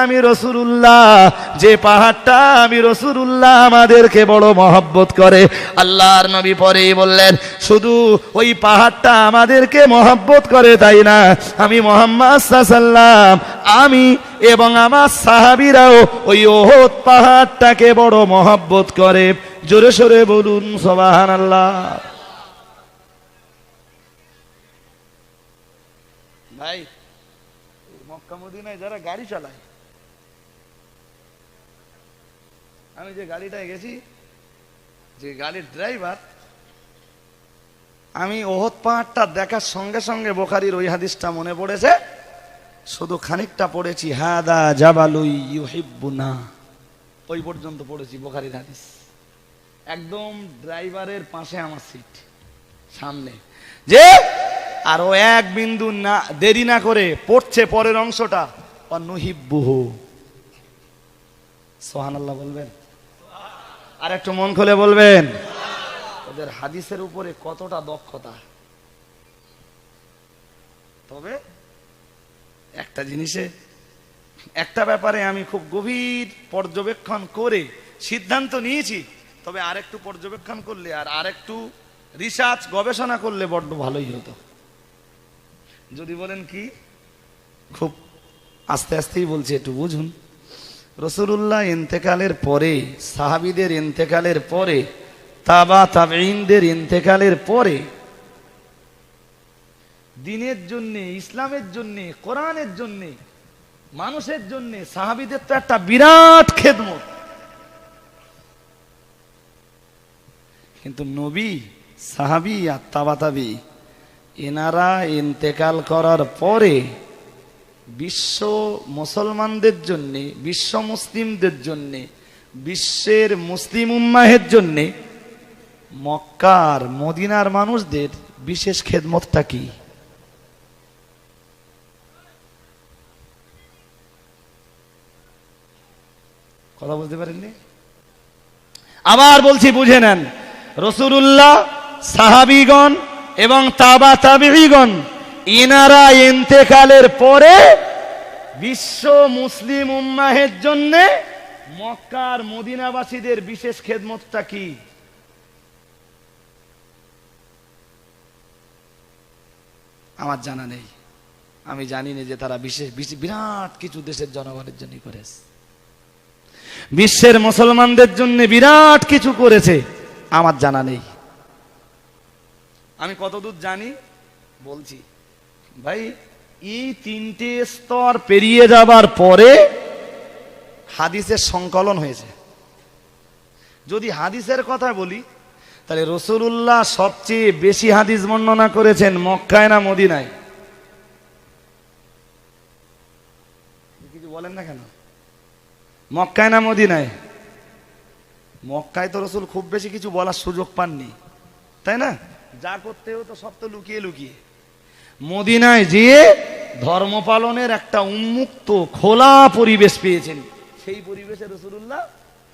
আমি রাসূলুল্লাহ আমাদেরকে বড় মহব্বত করে। আল্লাহর নবী পরেই বললেন, শুধু ওই পাহাড়টা আমাদেরকে মহব্বত করে তাই না, আমি মুহাম্মদ সাল্লাল্লাহু আলাইহি ওয়াসাল্লাম, আমি এবং আমার সাহাবীরাও ওই ওহদ পাহাড়টাকে বড় মহব্বত করে। জোরে সোরে বলুন সুবহানাল্লাহ। ভাই, মক্কা মদিনায় যারা গাড়ি চালায়, আমি যে গাড়িটায় গেছি, যে গাড়ির ড্রাইভার, আমি ওহদ পাহাড়টা দেখার সঙ্গে সঙ্গে বুখারীর ওই হাদিসটা মনে পড়েছে, শুধু খানিকটা পড়েছি, হাদা জাবালু ইউহিব্বুনা, ওই পর্যন্ত পড়েছি বুখারীর হাদিস। একদম ড্রাইভারের পাশে আমার সিট, সামনে, যে আর ও এক বিন্দু না দেরি না করে পড়ছে পরের অংশটা, অনুহিব্বুহু। সুবহানাল্লাহ বলবেন, আর একটু মন খুলে বলবেন। ওদের হাদিসের উপরে কতটা দক্ষতা। তবে একটা জিনিসে, একটা ব্যাপারে আমি খুব গভীর পর্যবেক্ষণ করে সিদ্ধান্ত নিয়েছি, তবে আরেকটু পর্যবেক্ষণ করলে আর আরেকটু রিসার্চ গবেষণা করলে বড্ড ভালোই হতো। যদি বলেন কি, খুব আস্তে আস্তেই বলছি, একটু বুঝুন। রাসূলুল্লাহ ইন্তেকালের পরে, সাহাবীদের ইন্তেকালের পরে, তাবেঈনদের ইন্তেকালের পরে দ্বীনের জন্য, ইসলামের জন্য, কোরআনের জন্য, মানুষের জন্য সাহাবীদের তো একটা বিরাট খেদমত। কিন্তু নবী, সাহাবী আর তাবাতাবী, এনারা ইন্তেকাল করার পরে বিশ্ব মুসলমানদের জন্য, বিশ্ব মুসলিমদের জন্য, বিশ্বের মুসলিম উম্মাহের জন্য মক্কার মদিনার মানুষদের বিশেষ খেদমতটা কি? কথা বলতে পারেননি? আবার বলছি, বুঝে নেন। রাসূলুল্লাহ, সাহাবীগণ এবং তাবেঈগণ, ইনারা ইন্তেকালের পরে বিশ্ব মুসলিম উম্মাহের জন্য মক্কার মদিনাবাসীদের বিশেষ খেদমতটা কি? আমার জানা নেই। আমি জানি না যে তারা বিশেষ বিরাট কিছু দেশের জনগণের জন্য করেছে। বিশ্বের মুসলমানদের জন্য বিরাট কিছু করেছে, আমার জানা নেই। আমি কতদূর জানি বলছি ভাই, এই তিনটে স্তর পেরিয়ে যাবার পরে হাদিসের সংকলন হয়েছে। যদি হাদিসের কথা বলি, তাহলে রাসূলুল্লাহ সবচেয়ে বেশি হাদিস বর্ণনা করেছেন মক্কায় না মদিনায়? কিছু বলেন না কেন? মক্কায় না মদিনায়? মক্কায় তো রাসূল খুব বেশি কিছু বলার সুযোগ পাননি, তাই না? যা করতে হতো সব তো লুকিয়ে লুকিয়ে। মদিনায় যেয়ে ধর্ম পালনের একটা উন্মুক্ত খোলা পরিবেশ পেয়েছেন, সেই পরিবেশে রাসূলুল্লাহ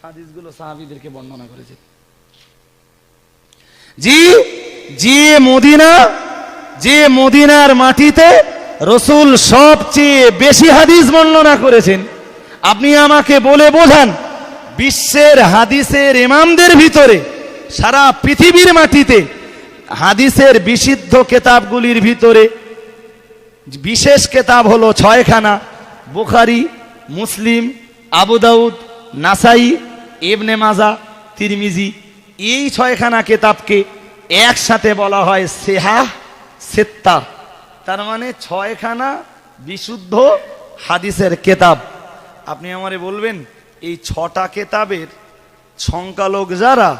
হাদিসগুলো সাহাবীদেরকে বর্ণনা করেছেন। যে মদিনার মাটিতে রাসূল সবচেয়ে বেশি হাদিস বর্ণনা করেছেন, আপনি আমাকে বলে বোঝান বিশ্বের হাদিসের ইমামদের ভিতরে সারা পৃথিবীর মাটিতে হাদিসের বিশুদ্ধ কিতাবগুলির ভিতরে বিশেষ কিতাব হলো 6খানা, বুখারী, মুসলিম, আবু দাউদ, নাসাই, ইবনে মাজাহ, তিরমিজি। এই 6খানা কিতাবকে একসাথে বলা হয় সিহাহ সিত্তা, তার মানে 6খানা বিশুদ্ধ হাদিসের কিতাব। আপনি আমারে বলবেন এই 6টা কিতাবের সংকলক যারা,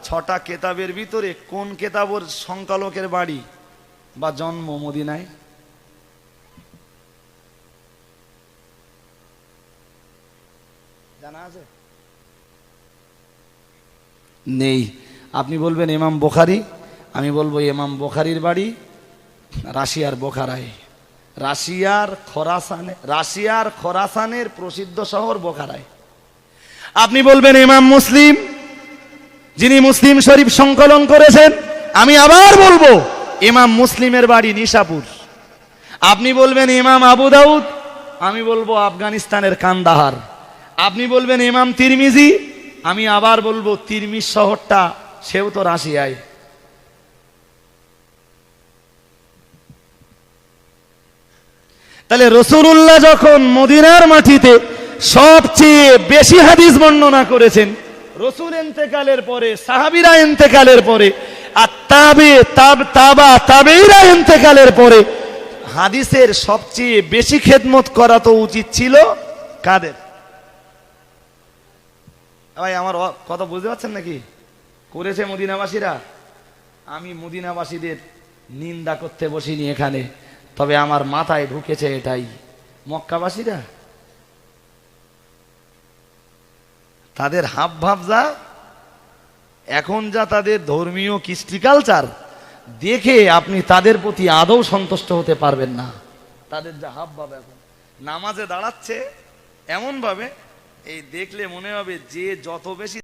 6টা কিতাবের ভিতরে কোন কিতাবের সংকলকের বাড়ি বা জন্ম মদিনায়? জানা আছে? নেই। আপনি বলবেন ইমাম বুখারী, আমি বলবো ইমাম বুখারীর বাড়ি রাশিয়ার বোখারায়, রাশিয়ার খোরাসানের প্রসিদ্ধ শহর বোখারায়। আপনি বলবেন ইমাম মুসলিম, যিনি মুসলিম শরীফ সংকলন করেছেন, আমি আবার বলবো ইমাম মুসলিমের বাড়ি নিশাপুর। আপনি বলবেন ইমাম আবু দাউদ, আমি বলবো আফগানিস্তানের কান্দাহার। আপনি বলবেন ইমাম তিরমিজি, আমি আবার বলবো তিরমিজ শহরটা সেও তো রাশিয়ায়। তাহলে রাসূলুল্লাহ যখন মদিনার মাটিতে সবচেয়ে বেশি হাদিস বর্ণনা করেছেন, রাসূল ইন্তেকালের পরে, সাহাবীরা ইন্তেকালের পরে, আর তাবেঈরা ইন্তেকালের পরে হাদিসের সবচেয়ে বেশি খেদমত করা তো উচিত ছিল কাদের? ভাই আমার কথা বুঝতে পারছেন নাকি? করেছে মদিনাবাসীরা। আমি মদিনাবাসীদের নিন্দা করতে বসিনি এখানে, তবে আমার মাথায় ঢুকেছে এটাই, মক্কাবাসীরা তাদের হাব ভাব যা, এখন যা তাদের ধর্মীয় কৃষ্টি কালচার দেখে আপনি তাদের প্রতি আদৌ সন্তুষ্ট হতে পারবেন না। তাদের যা হাব ভাব, এখন নামাজে দাঁড়াচ্ছে এমন ভাবে, এই দেখলে মনে হবে যে যত বেশি